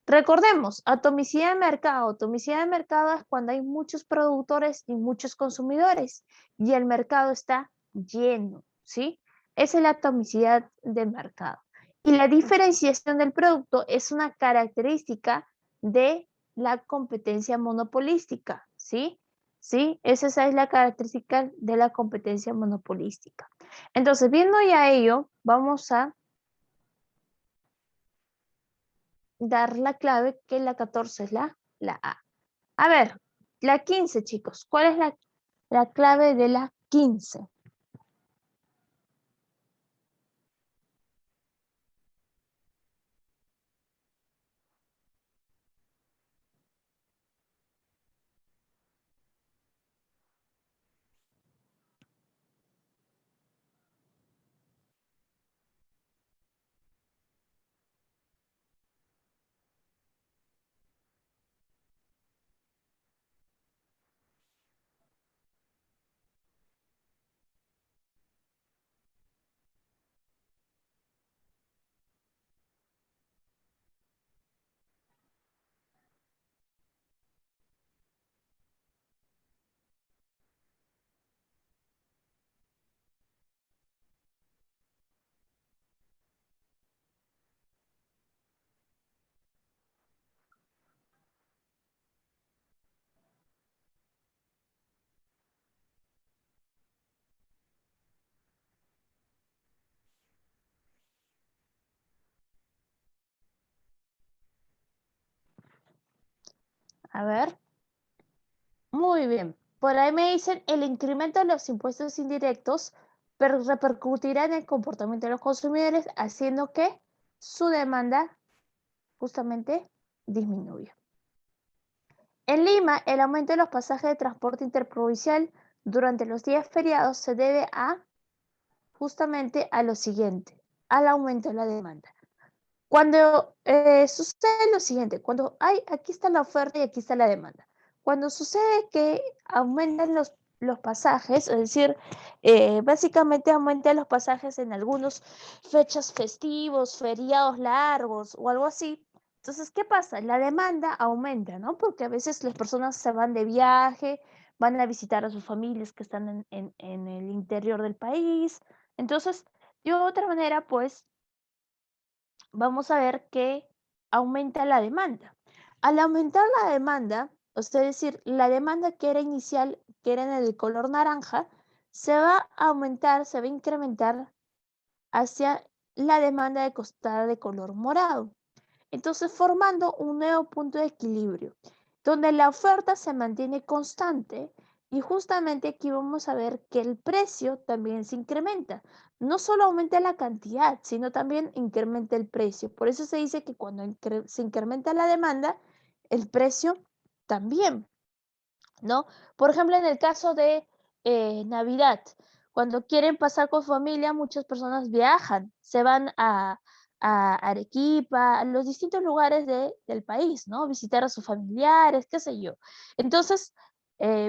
Recordemos, atomicidad de mercado. Atomicidad de mercado es cuando hay muchos productores y muchos consumidores y el mercado está lleno, ¿sí? Esa es la atomicidad de mercado. Y la diferenciación del producto es una característica de la competencia monopolística, ¿sí? ¿Sí? Esa es la característica de la competencia monopolística. Entonces, viendo ya ello, vamos a dar la clave, que la 14 es la A. A ver, la 15, chicos. ¿Cuál es la clave de la 15? A ver, muy bien. Por ahí me dicen el incremento de los impuestos indirectos repercutirá en el comportamiento de los consumidores, haciendo que su demanda justamente disminuya. En Lima, el aumento de los pasajes de transporte interprovincial durante los días feriados se debe justamente a lo siguiente, al aumento de la demanda. Cuando sucede lo siguiente, cuando aquí está la oferta y aquí está la demanda. Cuando sucede que aumentan los pasajes, es decir, básicamente aumentan los pasajes en algunas fechas festivos, feriados largos o algo así. Entonces, ¿qué pasa? La demanda aumenta, ¿no? Porque a veces las personas se van de viaje, van a visitar a sus familias que están en el interior del país. Entonces, de otra manera, pues, vamos a ver que aumenta la demanda. Al aumentar la demanda, es decir, la demanda que era inicial, que era en el color naranja, se va a aumentar, se va a incrementar hacia la demanda de costada de color morado. Entonces, formando un nuevo punto de equilibrio, donde la oferta se mantiene constante y justamente aquí vamos a ver que el precio también se incrementa. No solo aumenta la cantidad, sino también incrementa el precio. Por eso se dice que cuando se incrementa la demanda, el precio también, ¿no? Por ejemplo, en el caso de Navidad, cuando quieren pasar con familia, muchas personas viajan, se van a Arequipa, a los distintos lugares del país, ¿no? Visitar a sus familiares, qué sé yo. Entonces,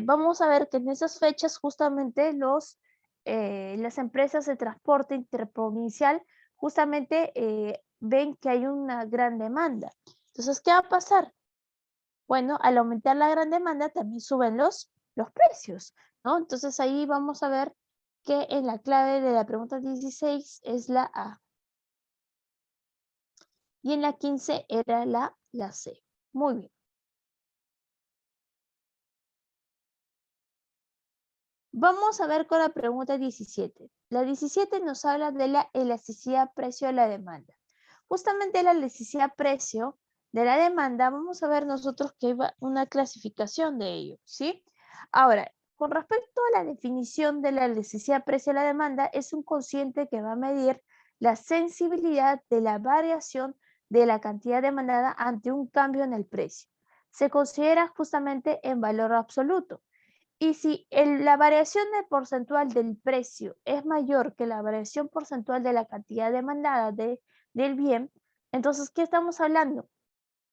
vamos a ver que en esas fechas justamente las empresas de transporte interprovincial justamente ven que hay una gran demanda. Entonces, ¿qué va a pasar? Bueno, al aumentar la gran demanda también suben los precios, ¿no? Entonces ahí vamos a ver que en la clave de la pregunta 16 es la A y en la 15 era la C. Muy bien. Vamos a ver con la pregunta 17. La 17 nos habla de la elasticidad precio de la demanda. Justamente la elasticidad precio de la demanda, vamos a ver nosotros que hay una clasificación de ello, ¿sí? Ahora, con respecto a la definición de la elasticidad precio de la demanda, es un cociente que va a medir la sensibilidad de la variación de la cantidad demandada ante un cambio en el precio. Se considera justamente en valor absoluto. Y si la variación porcentual del precio es mayor que la variación porcentual de la cantidad demandada del bien, entonces, ¿qué estamos hablando?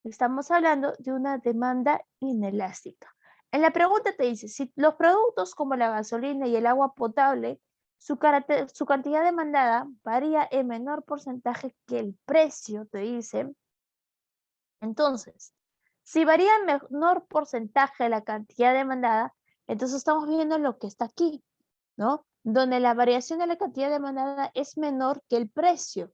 Estamos hablando de una demanda inelástica. En la pregunta te dice, si los productos como la gasolina y el agua potable, su cantidad demandada varía en menor porcentaje que el precio, te dice. Entonces, si varía en menor porcentaje la cantidad demandada, entonces estamos viendo lo que está aquí, ¿no? Donde la variación de la cantidad demandada es menor que el precio.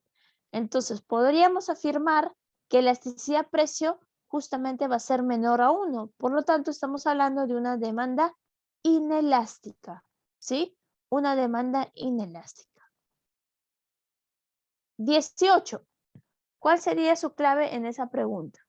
Entonces, podríamos afirmar que la elasticidad precio justamente va a ser menor a 1. Por lo tanto, estamos hablando de una demanda inelástica, ¿sí? Una demanda inelástica. 18. ¿Cuál sería su clave en esa pregunta?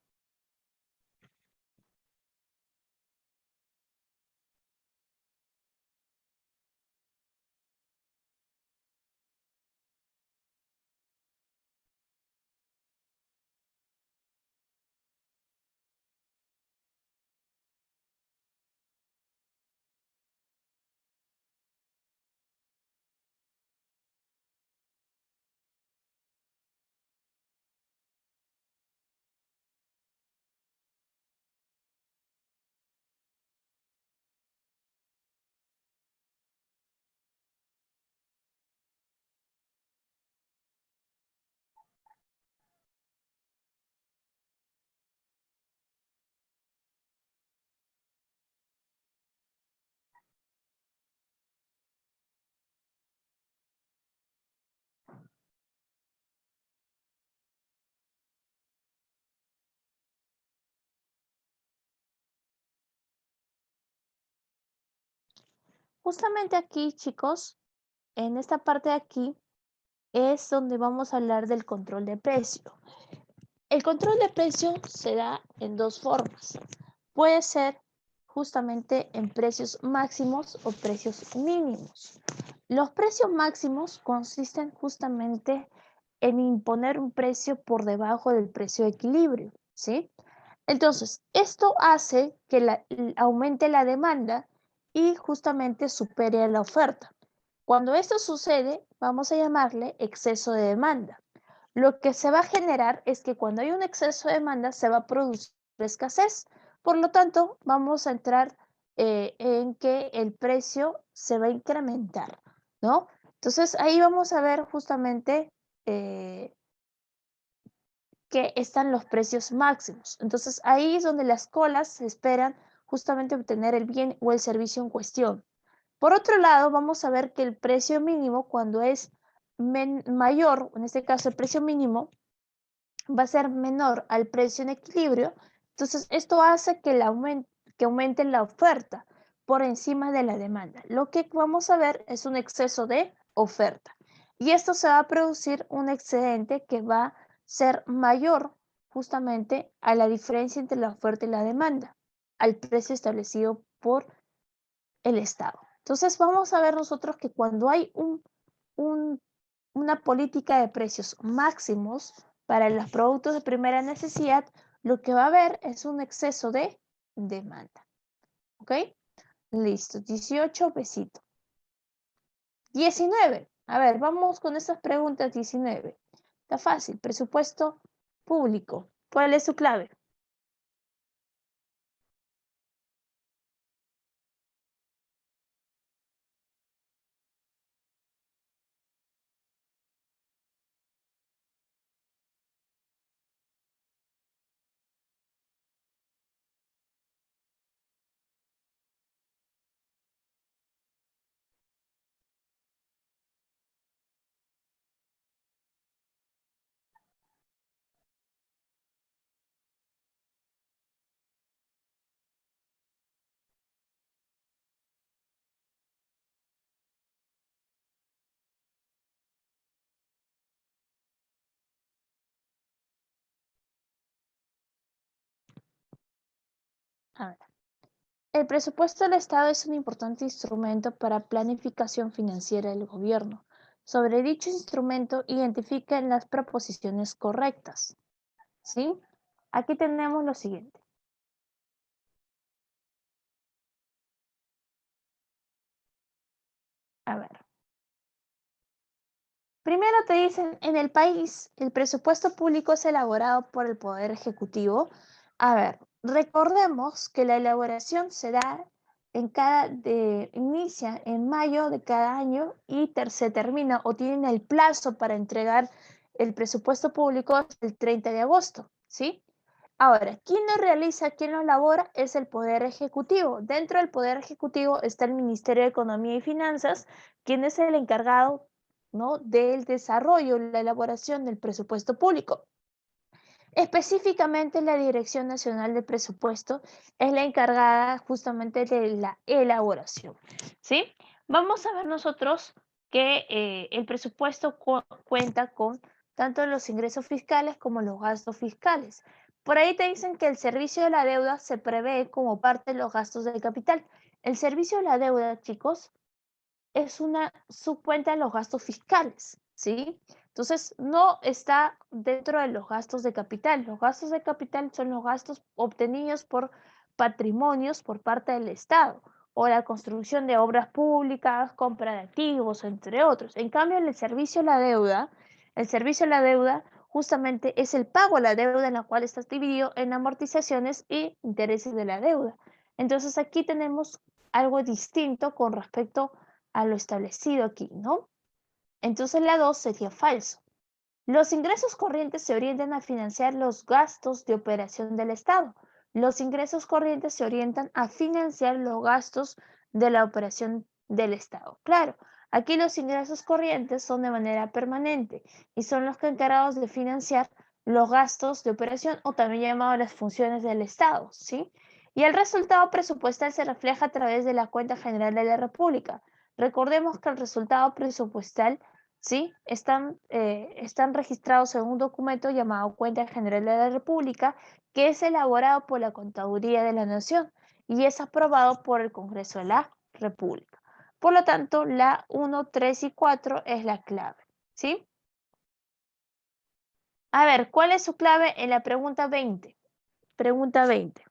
Justamente aquí, chicos, en esta parte de aquí es donde vamos a hablar del control de precio. El control de precio se da en dos formas. Puede ser justamente en precios máximos o precios mínimos. Los precios máximos consisten justamente en imponer un precio por debajo del precio de equilibrio, ¿sí? Entonces, esto hace que aumente la demanda y justamente supere a la oferta. Cuando esto sucede, vamos a llamarle exceso de demanda. Lo que se va a generar es que cuando hay un exceso de demanda se va a producir escasez. Por lo tanto, vamos a entrar en que el precio se va a incrementar, ¿no? Entonces, ahí vamos a ver justamente que están los precios máximos. Entonces, ahí es donde las colas esperan justamente obtener el bien o el servicio en cuestión. Por otro lado, vamos a ver que el precio mínimo, cuando es mayor, en este caso el precio mínimo, va a ser menor al precio en equilibrio. Entonces, esto hace que aumente la oferta por encima de la demanda. Lo que vamos a ver es un exceso de oferta. Y esto se va a producir un excedente que va a ser mayor justamente a la diferencia entre la oferta y la demanda, al precio establecido por el Estado. Entonces, vamos a ver nosotros que cuando hay una política de precios máximos para los productos de primera necesidad, lo que va a haber es un exceso de demanda. ¿Ok? Listo, 18 besito. 19. A ver, vamos con estas preguntas 19. Está fácil. Presupuesto público. ¿Cuál es su clave? A ver. El presupuesto del Estado es un importante instrumento para planificación financiera del gobierno. Sobre dicho instrumento, identifiquen las proposiciones correctas. ¿Sí? Aquí tenemos lo siguiente. A ver. Primero te dicen, en el país, el presupuesto público es elaborado por el Poder Ejecutivo. A ver, recordemos que la elaboración se da inicia en mayo de cada año y se termina o tienen el plazo para entregar el presupuesto público hasta el 30 de agosto, ¿sí? Ahora, ¿quién lo realiza, quién lo elabora? Es el Poder Ejecutivo. Dentro del Poder Ejecutivo está el Ministerio de Economía y Finanzas, quien es el encargado, ¿no?, del desarrollo, la elaboración del presupuesto público. Específicamente la Dirección Nacional de Presupuesto es la encargada justamente de la elaboración, ¿sí? Vamos a ver nosotros que el presupuesto cuenta con tanto los ingresos fiscales como los gastos fiscales. Por ahí te dicen que el servicio de la deuda se prevé como parte de los gastos del capital. El servicio de la deuda, chicos, es una subcuenta de los gastos fiscales, ¿sí? Entonces, no está dentro de los gastos de capital. Los gastos de capital son los gastos obtenidos por patrimonios por parte del Estado o la construcción de obras públicas, compra de activos, entre otros. En cambio, el servicio a la deuda, el servicio a la deuda justamente es el pago a la deuda en la cual está dividido en amortizaciones e intereses de la deuda. Entonces, aquí tenemos algo distinto con respecto a lo establecido aquí, ¿no? Entonces la 2 sería falso. Los ingresos corrientes se orientan a financiar los gastos de operación del Estado. Los ingresos corrientes se orientan a financiar los gastos de la operación del Estado. Claro, aquí los ingresos corrientes son de manera permanente y son los encargados de financiar los gastos de operación o también llamados las funciones del Estado, ¿sí? Y el resultado presupuestal se refleja a través de la cuenta general de la República. Recordemos que el resultado presupuestal, ¿sí?, están registrados en un documento llamado Cuenta General de la República, que es elaborado por la Contaduría de la Nación y es aprobado por el Congreso de la República. Por lo tanto, la 1, 3 y 4 es la clave, ¿sí? A ver, ¿cuál es su clave en la pregunta 20? Pregunta 20.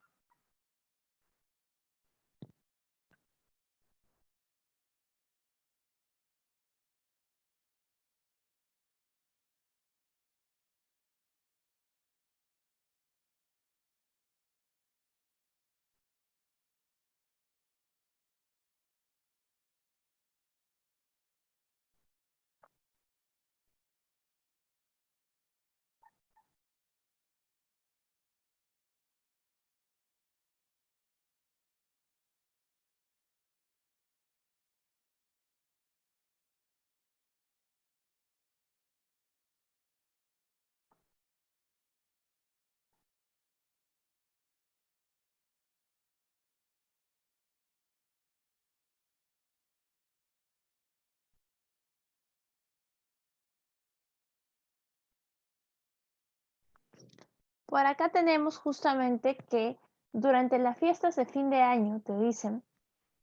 Por acá tenemos justamente que durante las fiestas de fin de año, te dicen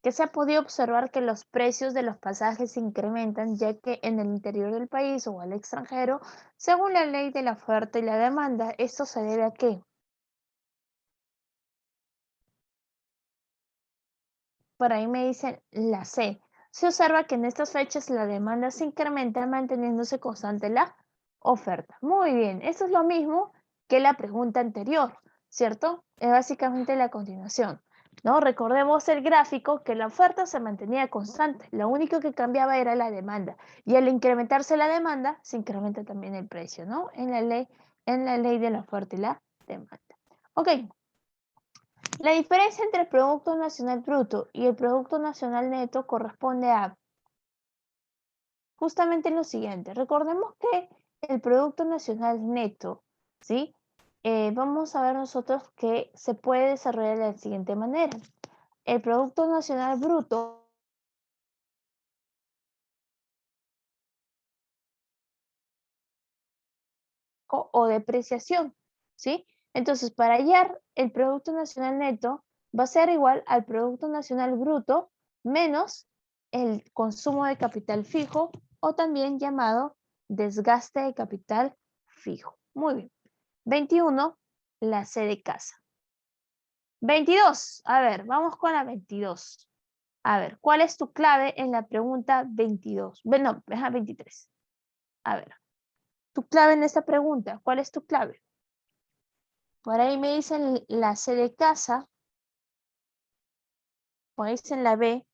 que se ha podido observar que los precios de los pasajes se incrementan, ya que en el interior del país o al extranjero, según la ley de la oferta y la demanda, esto se debe a qué? Por ahí me dicen la C. Se observa que en estas fechas la demanda se incrementa manteniéndose constante la oferta. Muy bien, esto es lo mismo que la pregunta anterior, ¿cierto? Es básicamente la continuación, ¿no? Recordemos el gráfico que la oferta se mantenía constante, lo único que cambiaba era la demanda y al incrementarse la demanda se incrementa también el precio, ¿no? En la ley de la oferta y la demanda. Ok, la diferencia entre el Producto Nacional Bruto y el Producto Nacional Neto corresponde a justamente lo siguiente. Recordemos que el Producto Nacional Neto, ¿sí? Vamos a ver nosotros que se puede desarrollar de la siguiente manera. El Producto Nacional Bruto o depreciación, ¿sí? Entonces, para hallar el Producto Nacional Neto va a ser igual al Producto Nacional Bruto menos el consumo de capital fijo o también llamado desgaste de capital fijo. Muy bien. 21, la C de casa. 22, a ver, vamos con la 22. A ver, ¿cuál es tu clave en la pregunta 22? No, 23. A ver, tu clave en esta pregunta, ¿cuál es tu clave? Por ahí me dicen la C de casa, por ahí dicen la B.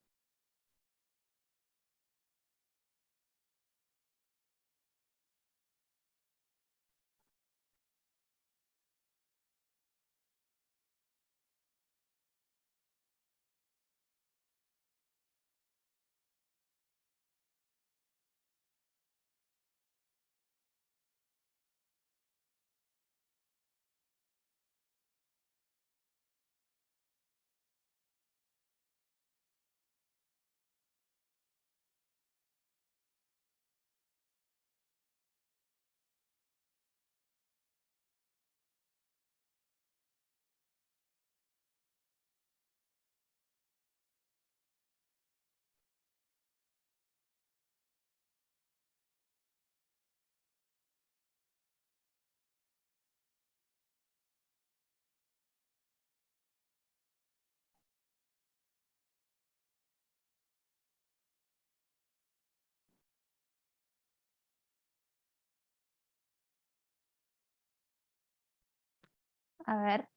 A ver,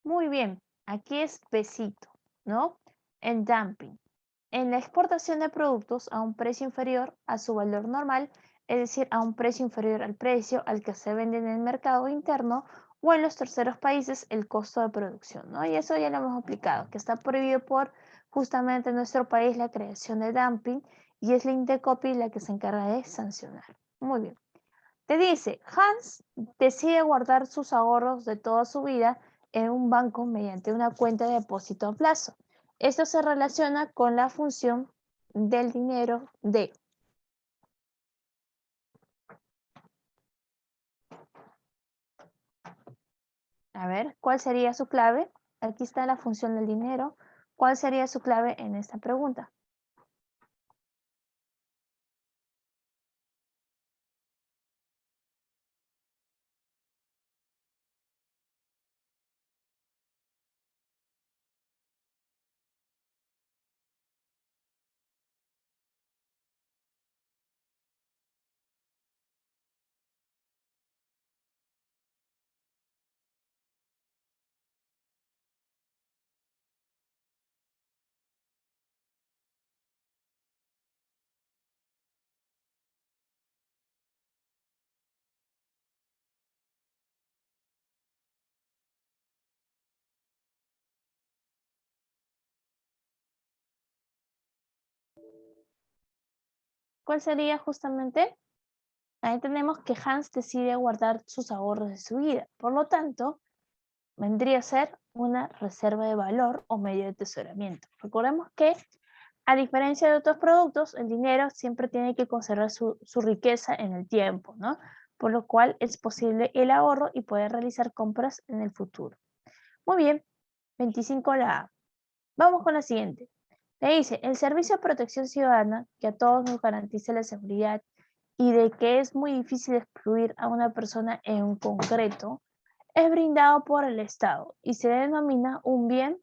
muy bien, aquí es besito, ¿no? En dumping. En la exportación de productos a un precio inferior a su valor normal, es decir, a un precio inferior al precio al que se vende en el mercado interno o en los terceros países el costo de producción, ¿no? Y eso ya lo hemos explicado, que está prohibido por justamente en nuestro país la creación de dumping y es la Indecopi la que se encarga de sancionar. Muy bien. Te dice, Hans decide guardar sus ahorros de toda su vida en un banco mediante una cuenta de depósito a plazo. Esto se relaciona con la función del dinero de. A ver, ¿cuál sería su clave? Aquí está la función del dinero. ¿Cuál sería su clave en esta pregunta? ¿Cuál sería justamente? Ahí tenemos que Hans decide guardar sus ahorros de su vida. Por lo tanto, vendría a ser una reserva de valor o medio de tesoramiento. Recordemos que, a diferencia de otros productos, el dinero siempre tiene que conservar su riqueza en el tiempo, ¿no? Por lo cual es posible el ahorro y poder realizar compras en el futuro. Muy bien, 25 la A. Vamos con la siguiente. Le dice, el Servicio de Protección Ciudadana, que a todos nos garantiza la seguridad y de que es muy difícil excluir a una persona en un concreto, es brindado por el Estado y se denomina un bien.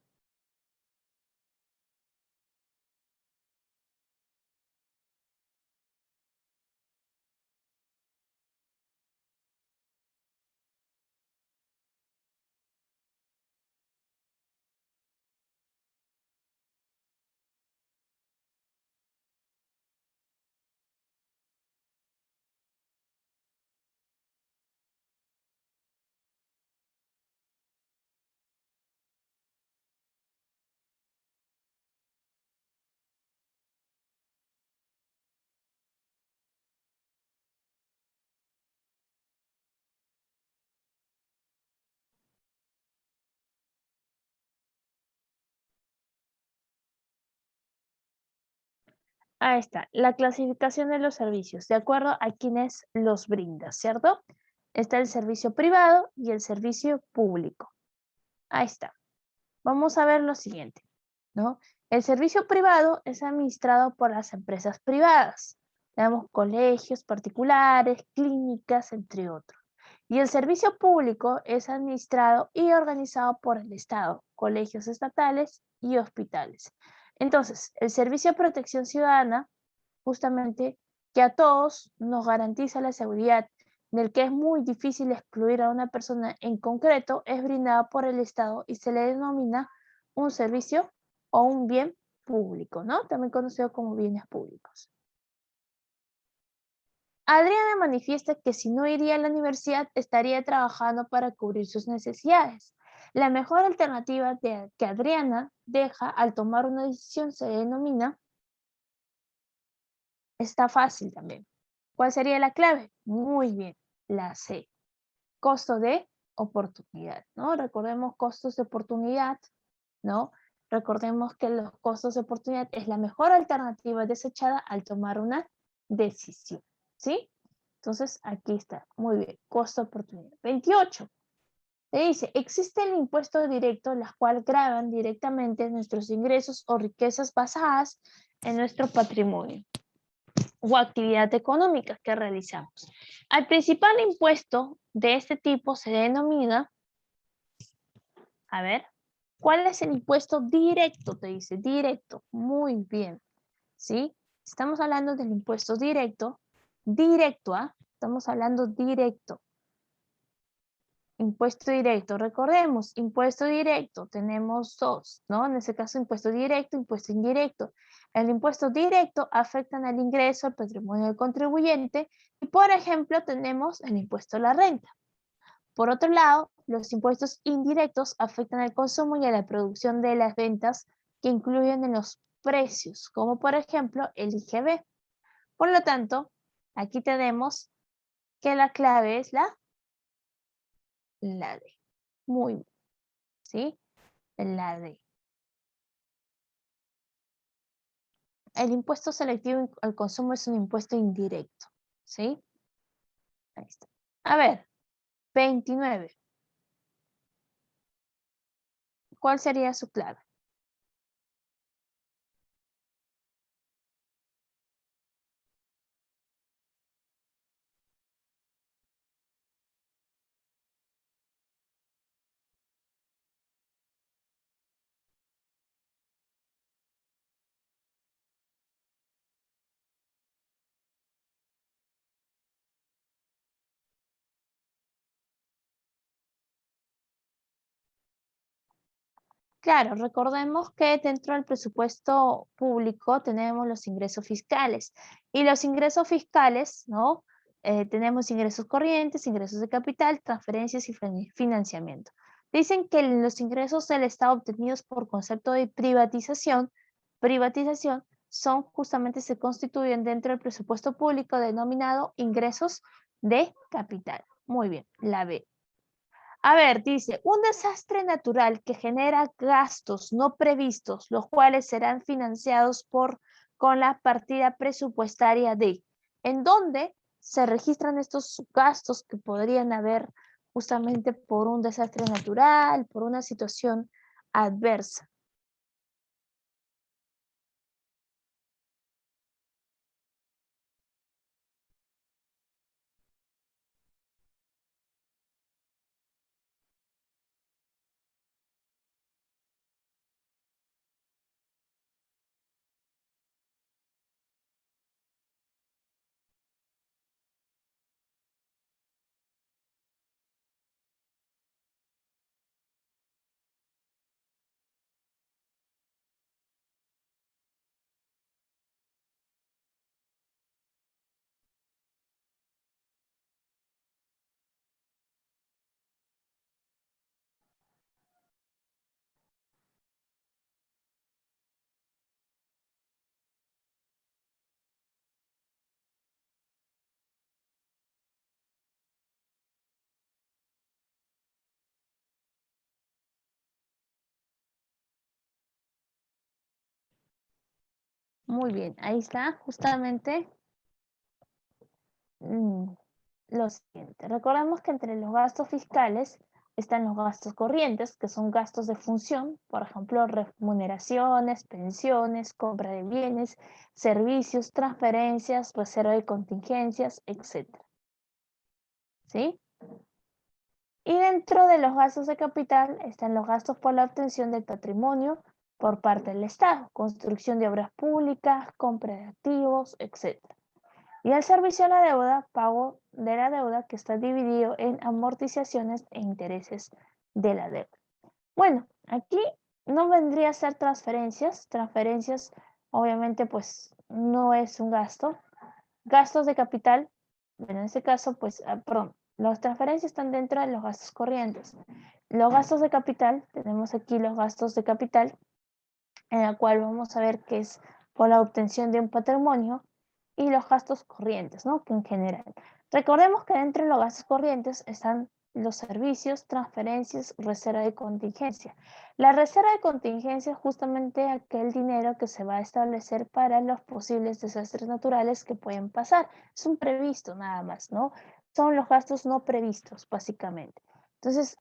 Ahí está, la clasificación de los servicios, de acuerdo a quienes los brinda, ¿cierto? Está el servicio privado y el servicio público. Ahí está. Vamos a ver lo siguiente, ¿no? El servicio privado es administrado por las empresas privadas. Tenemos colegios particulares, clínicas, entre otros. Y el servicio público es administrado y organizado por el Estado, colegios estatales y hospitales. Entonces, el servicio de protección ciudadana, justamente, que a todos nos garantiza la seguridad, del que es muy difícil excluir a una persona en concreto, es brindado por el Estado y se le denomina un servicio o un bien público, ¿no? También conocido como bienes públicos. Adriana manifiesta que si no iría a la universidad estaría trabajando para cubrir sus necesidades. La mejor alternativa que Adriana deja al tomar una decisión se denomina, está fácil también. ¿Cuál sería la clave? Muy bien, la C. Costo de oportunidad, ¿no? Recordemos costos de oportunidad, ¿no? Recordemos que los costos de oportunidad es la mejor alternativa desechada al tomar una decisión, ¿sí? Entonces, aquí está. Muy bien. Costo de oportunidad. 28. Te dice, existe el impuesto directo, las cuales graban directamente nuestros ingresos o riquezas basadas en nuestro patrimonio o actividad económica que realizamos. Al principal impuesto de este tipo se denomina, a ver, ¿cuál es el impuesto directo? Te dice, directo. Muy bien, ¿sí? Estamos hablando del impuesto directo, directo, ¿ah? Estamos hablando directo. Impuesto directo, recordemos, impuesto directo, tenemos dos, ¿no? En este caso, impuesto directo, impuesto indirecto. El impuesto directo afecta al ingreso, al patrimonio del contribuyente y, por ejemplo, tenemos el impuesto a la renta. Por otro lado, los impuestos indirectos afectan al consumo y a la producción de las ventas que incluyen en los precios, como por ejemplo el IGB. Por lo tanto, aquí tenemos que la clave es la D. Muy bien, ¿sí? La D. El impuesto selectivo al consumo es un impuesto indirecto, ¿sí? Ahí está. A ver, 29. ¿Cuál sería su clave? Claro, recordemos que dentro del presupuesto público tenemos los ingresos fiscales y los ingresos fiscales, ¿no? Tenemos ingresos corrientes, ingresos de capital, transferencias y financiamiento. Dicen que los ingresos del Estado obtenidos por concepto de privatización son justamente se constituyen dentro del presupuesto público denominado ingresos de capital. Muy bien, la B. A ver, dice, un desastre natural que genera gastos no previstos, los cuales serán financiados con la partida presupuestaria de, ¿en dónde se registran estos gastos que podrían haber justamente por un desastre natural, por una situación adversa? Muy bien, ahí está justamente lo siguiente. Recordemos que entre los gastos fiscales están los gastos corrientes, que son gastos de función, por ejemplo, remuneraciones, pensiones, compra de bienes, servicios, transferencias, reserva de contingencias, etcétera. ¿Sí? Y dentro de los gastos de capital están los gastos por la obtención del patrimonio por parte del Estado, construcción de obras públicas, compra de activos, etcétera. Y el servicio a la deuda, pago de la deuda que está dividido en amortizaciones e intereses de la deuda. Bueno, aquí no vendría a ser transferencias. Transferencias, obviamente, pues no es un gasto. Gastos de capital, bueno, en este caso, pues, perdón, las transferencias están dentro de los gastos corrientes. Los gastos de capital, tenemos aquí los gastos de capital, en la cual vamos a ver que es por la obtención de un patrimonio y los gastos corrientes, ¿no? Que en general. Recordemos que dentro de los gastos corrientes están los servicios, transferencias, reserva de contingencia. La reserva de contingencia es justamente aquel dinero que se va a establecer para los posibles desastres naturales que pueden pasar. Es un previsto nada más, ¿no? Son los gastos no previstos, básicamente. Entonces,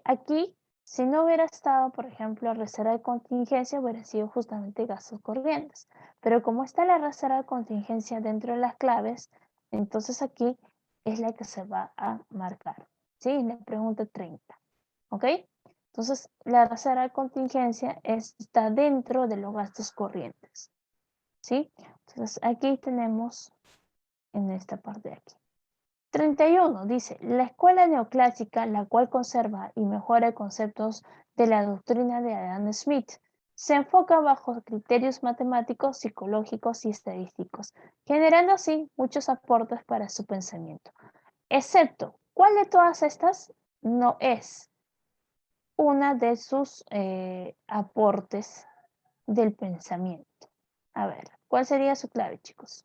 aquí si no hubiera estado, por ejemplo, reserva de contingencia, hubiera sido justamente gastos corrientes. Pero como está la reserva de contingencia dentro de las claves, entonces aquí es la que se va a marcar. ¿Sí? La pregunta 30. ¿Ok? Entonces, la reserva de contingencia está dentro de los gastos corrientes. ¿Sí? Entonces, aquí tenemos en esta parte de aquí. 31 dice, la escuela neoclásica, la cual conserva y mejora conceptos de la doctrina de Adam Smith, se enfoca bajo criterios matemáticos, psicológicos y estadísticos, generando así muchos aportes para su pensamiento. Excepto, ¿cuál de todas estas no es una de sus aportes del pensamiento? A ver, ¿cuál sería su clave, chicos?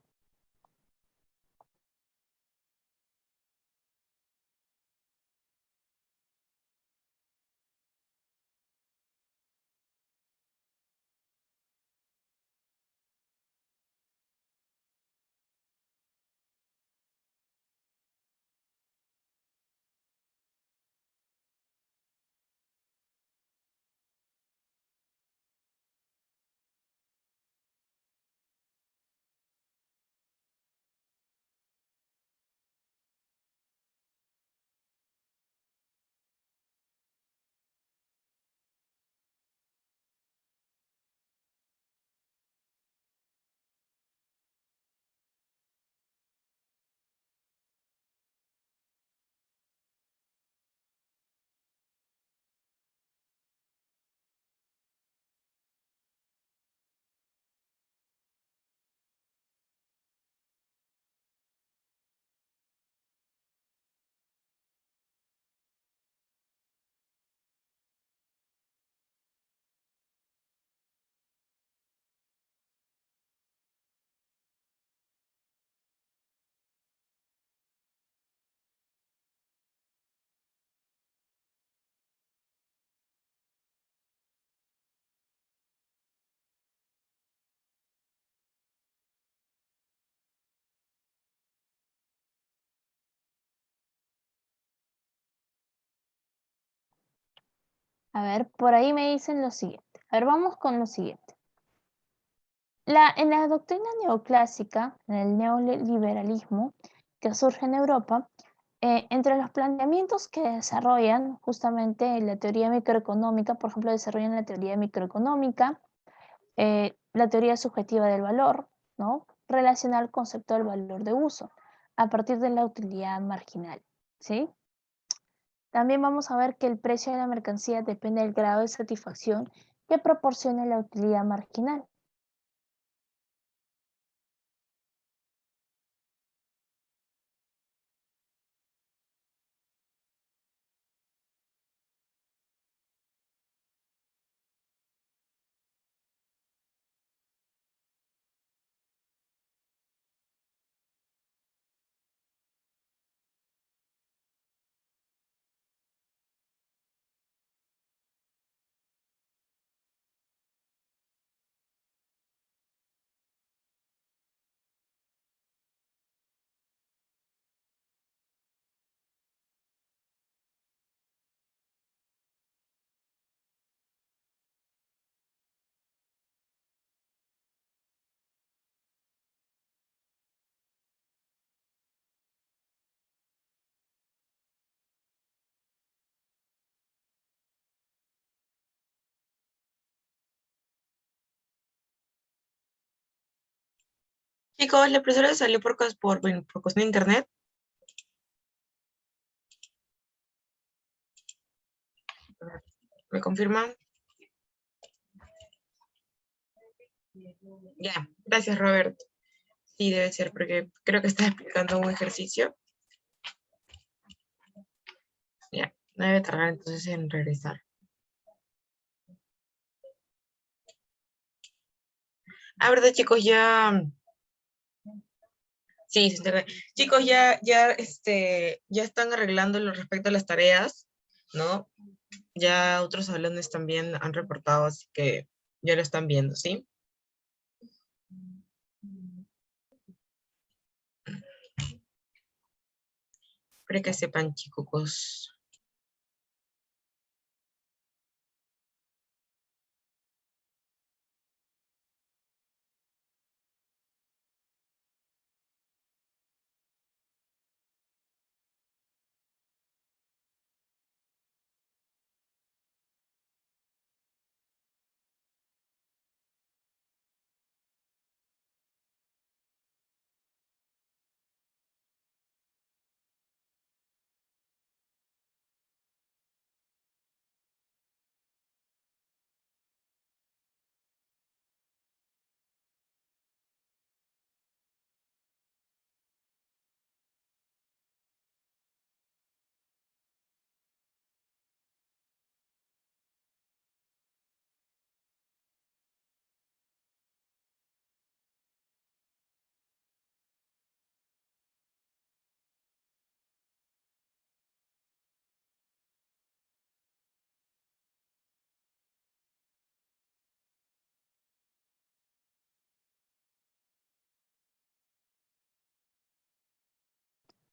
A ver, por ahí me dicen lo siguiente. A ver, vamos con lo siguiente. En la doctrina neoclásica, en el neoliberalismo que surge en Europa, entre los planteamientos que desarrollan justamente la teoría microeconómica, por ejemplo, desarrollan la teoría microeconómica, la teoría subjetiva del valor, ¿no? Relaciona el concepto del valor de uso a partir de la utilidad marginal, ¿sí? También vamos a ver que el precio de la mercancía depende del grado de satisfacción que proporciona la utilidad marginal. Chicos, la profesora salió por cuestión de internet. ¿Me confirman? Ya, gracias, Robert. Sí, debe ser, porque creo que está explicando un ejercicio. Ya, no debe tardar entonces en regresar. ¿Verdad, chicos? Ya. Sí, sí, internet. Chicos, ya están arreglando lo respecto a las tareas, ¿no? Ya otros salones también han reportado, así que ya lo están viendo, ¿sí? Para que sepan, chicos.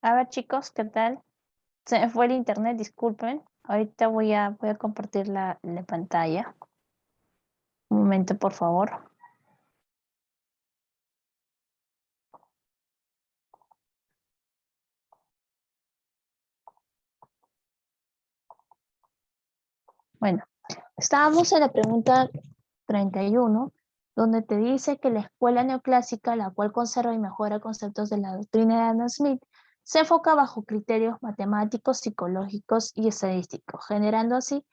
A ver, chicos, ¿qué tal? Se me fue el internet, disculpen. Ahorita voy a compartir la pantalla. Un momento, por favor. Bueno, estábamos en la pregunta 31, donde te dice que la escuela neoclásica, la cual conserva y mejora conceptos de la doctrina de Adam Smith, se enfoca bajo criterios matemáticos, psicológicos y estadísticos, generando así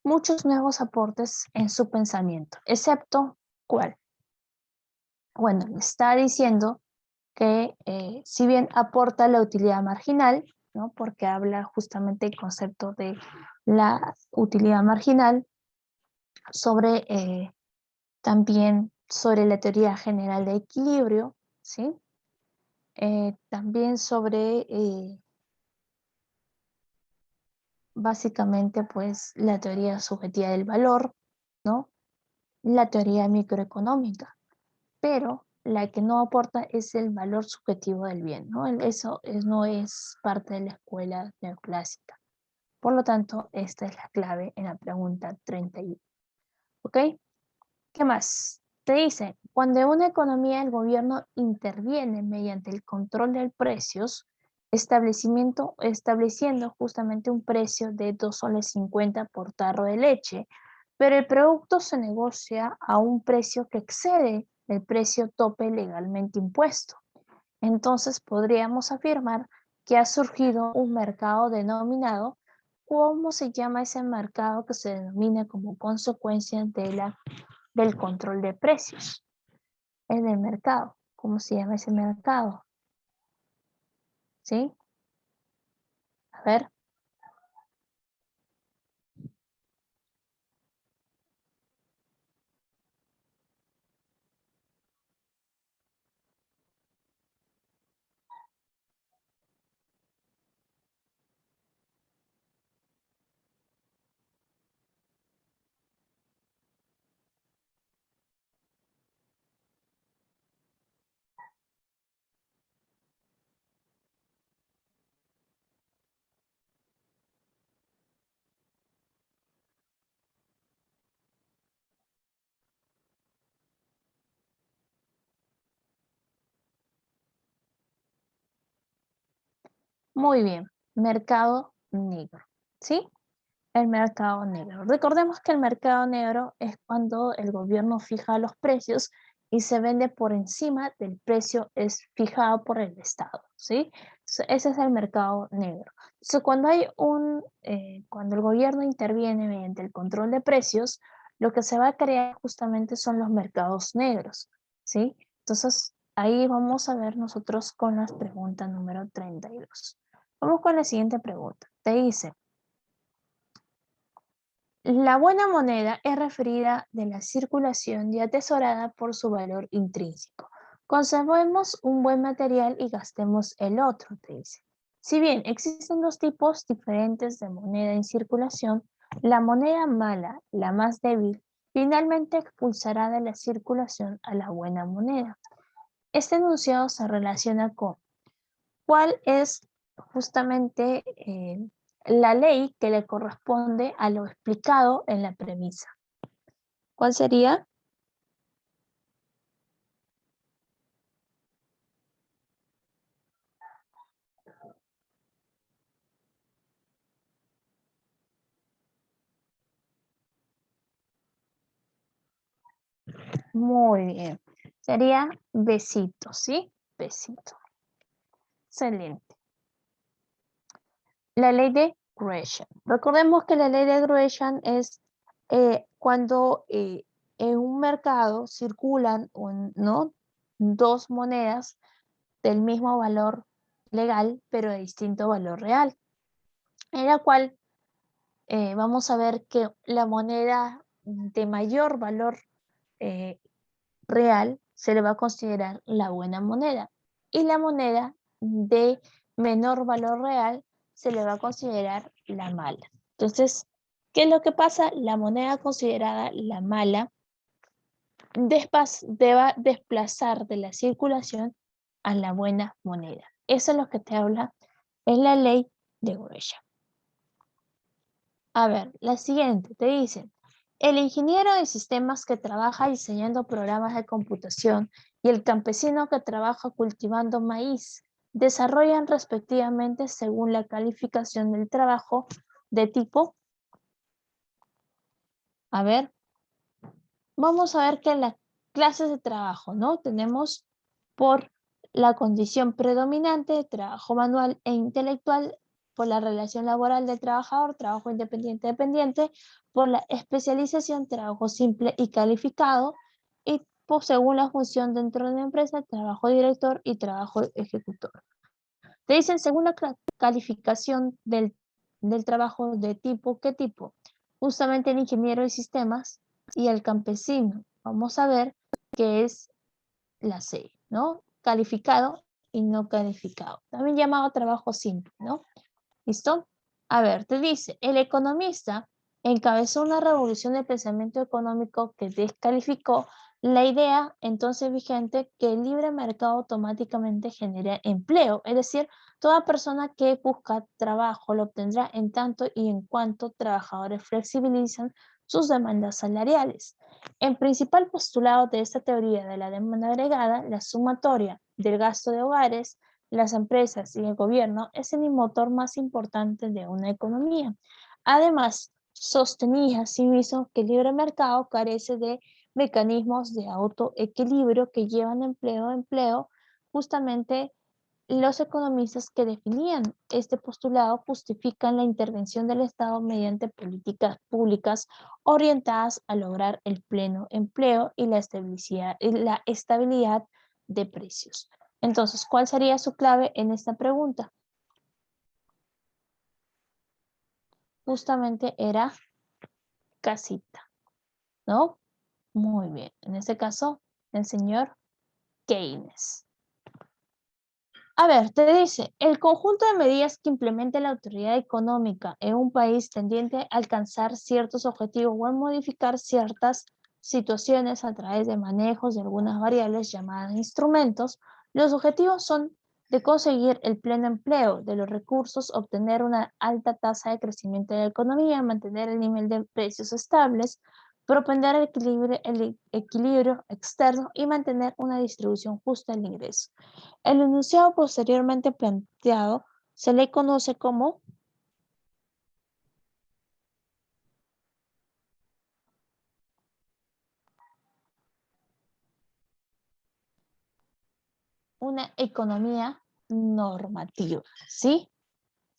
muchos nuevos aportes en su pensamiento, excepto ¿cuál? Bueno, me está diciendo que si bien aporta la utilidad marginal, ¿no? Porque habla justamente el concepto de la utilidad marginal, sobre también sobre la teoría general de equilibrio, ¿sí? También sobre básicamente pues la teoría subjetiva del valor, ¿no? La teoría microeconómica, pero la que no aporta es el valor subjetivo del bien, ¿no? Eso no es parte de la escuela neoclásica. Por lo tanto, esta es la clave en la pregunta 31. ¿Ok? ¿Qué más? Te dice, cuando una economía el gobierno interviene mediante el control de precios, estableciendo justamente un precio de 2,50 soles por tarro de leche, pero el producto se negocia a un precio que excede el precio tope legalmente impuesto. Entonces podríamos afirmar que ha surgido un mercado denominado, ¿cómo se llama ese mercado que se denomina como consecuencia del control de precios en el mercado? ¿Cómo se llama ese mercado? ¿Sí? A ver. Muy bien. Mercado negro. ¿Sí? El mercado negro. Recordemos que el mercado negro es cuando el gobierno fija los precios y se vende por encima del precio es fijado por el Estado, ¿sí? Entonces, ese es el mercado negro. Entonces, cuando hay cuando el gobierno interviene mediante el control de precios, lo que se va a crear justamente son los mercados negros, ¿sí? Entonces, ahí vamos a ver nosotros con la pregunta número 32. Vamos con la siguiente pregunta. Te dice, la buena moneda es referida de la circulación y atesorada por su valor intrínseco. Conservemos un buen material y gastemos el otro, te dice. Si bien existen dos tipos diferentes de moneda en circulación, la moneda mala, la más débil, finalmente expulsará de la circulación a la buena moneda. Este enunciado se relaciona con cuál es justamente la ley que le corresponde a lo explicado en la premisa. ¿Cuál sería? Muy bien. Sería besito, ¿sí? Besito. Excelente. La ley de Gresham. Recordemos que la ley de Gresham es cuando en un mercado circulan ¿no? dos monedas del mismo valor legal, pero de distinto valor real, en la cual vamos a ver que la moneda de mayor valor eh, real se le va a considerar la buena moneda y la moneda de menor valor real se le va a considerar la mala. Entonces, ¿qué es lo que pasa? La moneda considerada la mala deba desplazar de la circulación a la buena moneda. Eso es lo que te habla en la ley de Gresham. A ver, la siguiente te dice, el ingeniero de sistemas que trabaja diseñando programas de computación y el campesino que trabaja cultivando maíz desarrollan respectivamente según la calificación del trabajo de tipo. A ver, vamos a ver que en las clases de trabajo, ¿no? Tenemos por la condición predominante de trabajo manual e intelectual, por la relación laboral del trabajador, trabajo independiente-dependiente, por la especialización, trabajo simple y calificado, y según la función dentro de una empresa, trabajo director y trabajo ejecutor. Te dicen según la calificación del trabajo de tipo, ¿qué tipo? Justamente el ingeniero de sistemas y el campesino. Vamos a ver qué es la C, ¿no? Calificado y no calificado. También llamado trabajo simple, ¿no? ¿Listo? A ver, te dice, el economista encabezó una revolución de pensamiento económico que descalificó la idea entonces vigente que el libre mercado automáticamente genera empleo, es decir, toda persona que busca trabajo lo obtendrá en tanto y en cuanto trabajadores flexibilizan sus demandas salariales. El principal postulado de esta teoría de la demanda agregada, la sumatoria del gasto de hogares, las empresas y el gobierno es el motor más importante de una economía. Además, sostenía asimismo que el libre mercado carece de mecanismos de autoequilibrio que llevan empleo a empleo. Justamente los economistas que definían este postulado justifican la intervención del Estado mediante políticas públicas orientadas a lograr el pleno empleo y la estabilidad de precios. Entonces, ¿cuál sería su clave en esta pregunta? Justamente era casita, ¿no? Muy bien. En este caso, el señor Keynes. A ver, te dice, el conjunto de medidas que implemente la autoridad económica en un país tendiente a alcanzar ciertos objetivos o a modificar ciertas situaciones a través de manejos de algunas variables llamadas instrumentos, los objetivos son de conseguir el pleno empleo de los recursos, obtener una alta tasa de crecimiento de la economía, mantener el nivel de precios estables, propender el equilibrio externo y mantener una distribución justa del ingreso. El enunciado posteriormente planteado se le conoce como una economía normativa, ¿sí?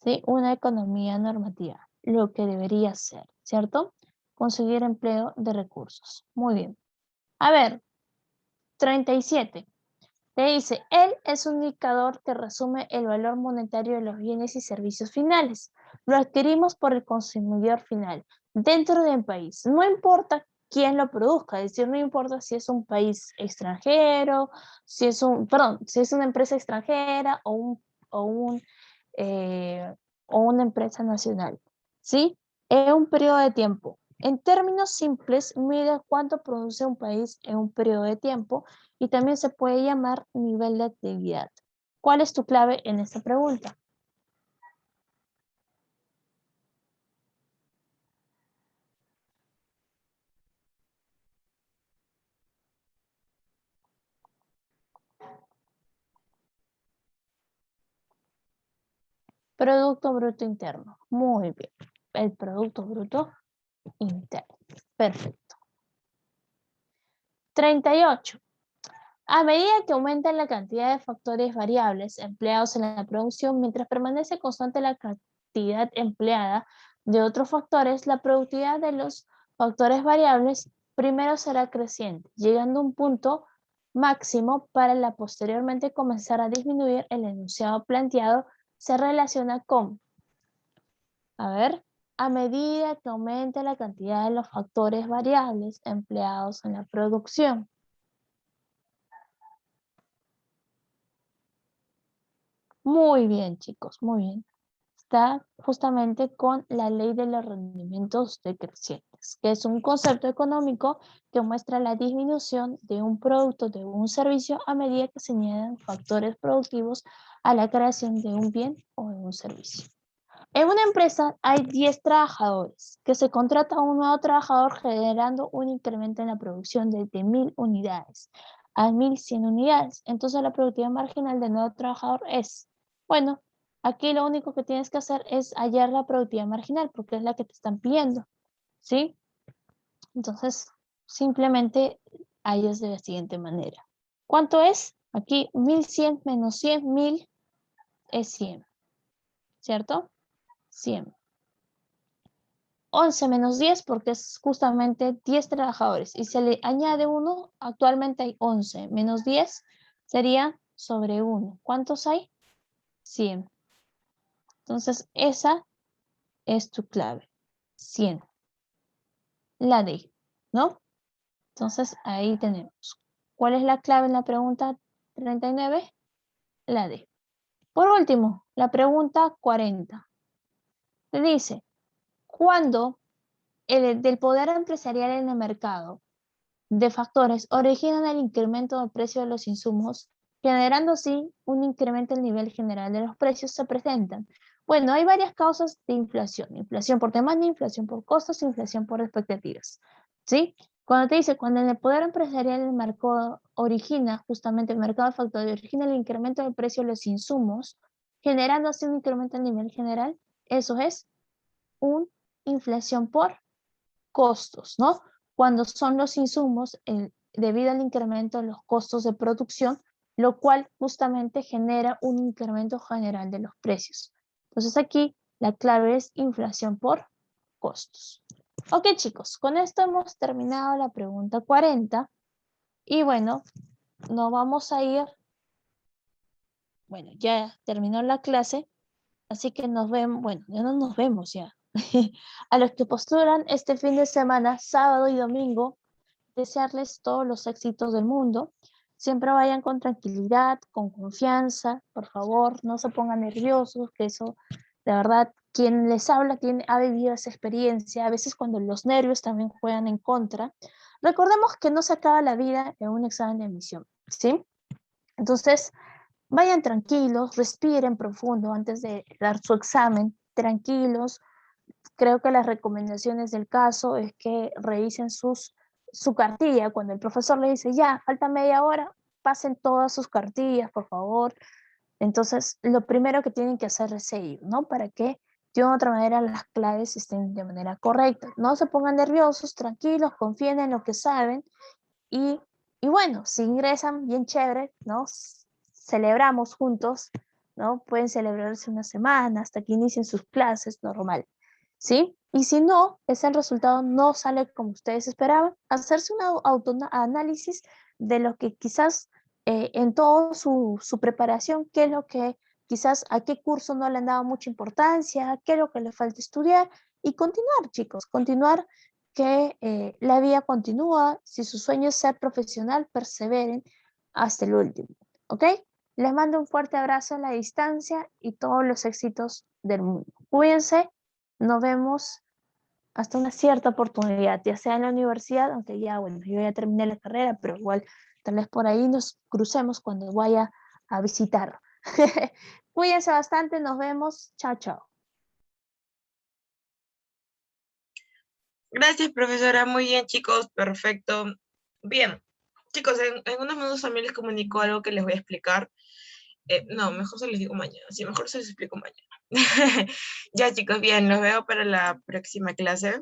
¿Sí? Una economía normativa, lo que debería ser, ¿cierto? Conseguir empleo de recursos. Muy bien. A ver, 37. Te dice, él es un indicador que resume el valor monetario de los bienes y servicios finales. Lo adquirimos por el consumidor final, dentro de un país. No importa quién lo produzca, es decir, no importa si es un país extranjero, si es si es una empresa extranjera o un, eh, o una empresa nacional, ¿sí? En un periodo de tiempo. En términos simples, mide cuánto produce un país en un periodo de tiempo y también se puede llamar nivel de actividad. ¿Cuál es tu clave en esta pregunta? Producto Bruto Interno. Muy bien. El Producto Bruto Interno. Perfecto. 38. A medida que aumenta la cantidad de factores variables empleados en la producción, mientras permanece constante la cantidad empleada de otros factores, la productividad de los factores variables primero será creciente, llegando a un punto máximo para la posteriormente comenzar a disminuir. El enunciado planteado se relaciona con, a ver, a medida que aumenta la cantidad de los factores variables empleados en la producción. Muy bien, chicos, muy bien. Está justamente con la ley de los rendimientos decrecientes, que es un concepto económico que muestra la disminución de un producto, de un servicio, a medida que se añaden factores productivos a la creación de un bien o de un servicio. En una empresa hay 10 trabajadores, que se contrata a un nuevo trabajador generando un incremento en la producción de 1000 unidades a 1100 unidades. Entonces la productividad marginal del nuevo trabajador es, bueno, aquí lo único que tienes que hacer es hallar la productividad marginal, porque es la que te están pidiendo, ¿sí? Entonces, simplemente hallas de la siguiente manera. ¿Cuánto es? Aquí 1100 menos 100, 1000 es 100, ¿cierto? 100. 11 menos 10 porque es justamente 10 trabajadores y se le añade 1, actualmente hay 11, menos 10 sería sobre 1. ¿Cuántos hay? 100. Entonces esa es tu clave, 100. La D, ¿no? Entonces ahí tenemos. ¿Cuál es la clave en la pregunta 39? La D. Por último, la pregunta 40. Te dice, ¿cuándo del poder empresarial en el mercado de factores originan el incremento del precio de los insumos, generando así un incremento del nivel general de los precios? Se presentan. Bueno, hay varias causas de inflación. Inflación por demanda, inflación por costos, inflación por expectativas. ¿Sí? Cuando te dice, cuando en el poder empresarial el mercado origina, justamente el mercado de factores origina el incremento del precio de los insumos, generando así un incremento del nivel general, eso es una inflación por costos, ¿no? Cuando son los insumos, debido al incremento de los costos de producción, lo cual justamente genera un incremento general de los precios. Entonces aquí la clave es inflación por costos. Ok, chicos, con esto hemos terminado la pregunta 40 y bueno, nos vamos a ir, bueno, ya terminó la clase, así que nos vemos, bueno, ya no nos vemos ya. A los que postulan este fin de semana, sábado y domingo, desearles todos los éxitos del mundo. Siempre vayan con tranquilidad, con confianza, por favor, no se pongan nerviosos, que eso, de verdad, quien les habla ha vivido esa experiencia. A veces cuando los nervios también juegan en contra. Recordemos que no se acaba la vida en un examen de admisión, ¿sí? Entonces, vayan tranquilos, respiren profundo antes de dar su examen, tranquilos. Creo que las recomendaciones del caso es que revisen su cartilla. Cuando el profesor le dice, ya, falta media hora, pasen todas sus cartillas, por favor. Entonces, lo primero que tienen que hacer es seguir, ¿no? Para que de una u otra manera las claves estén de manera correcta. No se pongan nerviosos, tranquilos, confíen en lo que saben y, y bueno, si ingresan, bien chévere, ¿no? celebramos juntos, ¿no? Pueden celebrarse una semana hasta que inicien sus clases, normal, ¿sí? Y si no, ese resultado no sale como ustedes esperaban, hacerse un autoanálisis de lo que quizás en toda su preparación, qué es lo que quizás a qué curso no le han dado mucha importancia, qué es lo que le falta estudiar y continuar, chicos, continuar que la vida continúa. Si su sueño es ser profesional, perseveren hasta el último, ¿ok? Les mando un fuerte abrazo a la distancia y todos los éxitos del mundo. Cuídense, nos vemos hasta una cierta oportunidad, ya sea en la universidad, aunque ya, bueno, yo ya terminé la carrera, pero igual tal vez por ahí nos crucemos cuando vaya a visitar. Cuídense bastante, nos vemos, chao, chao. Gracias, profesora. Muy bien, chicos. Perfecto. Bien. Chicos, en unos minutos también les comunico algo que les voy a explicar. No, mejor se los digo mañana. Sí, mejor se los explico mañana. Ya, chicos, bien. Los veo para la próxima clase.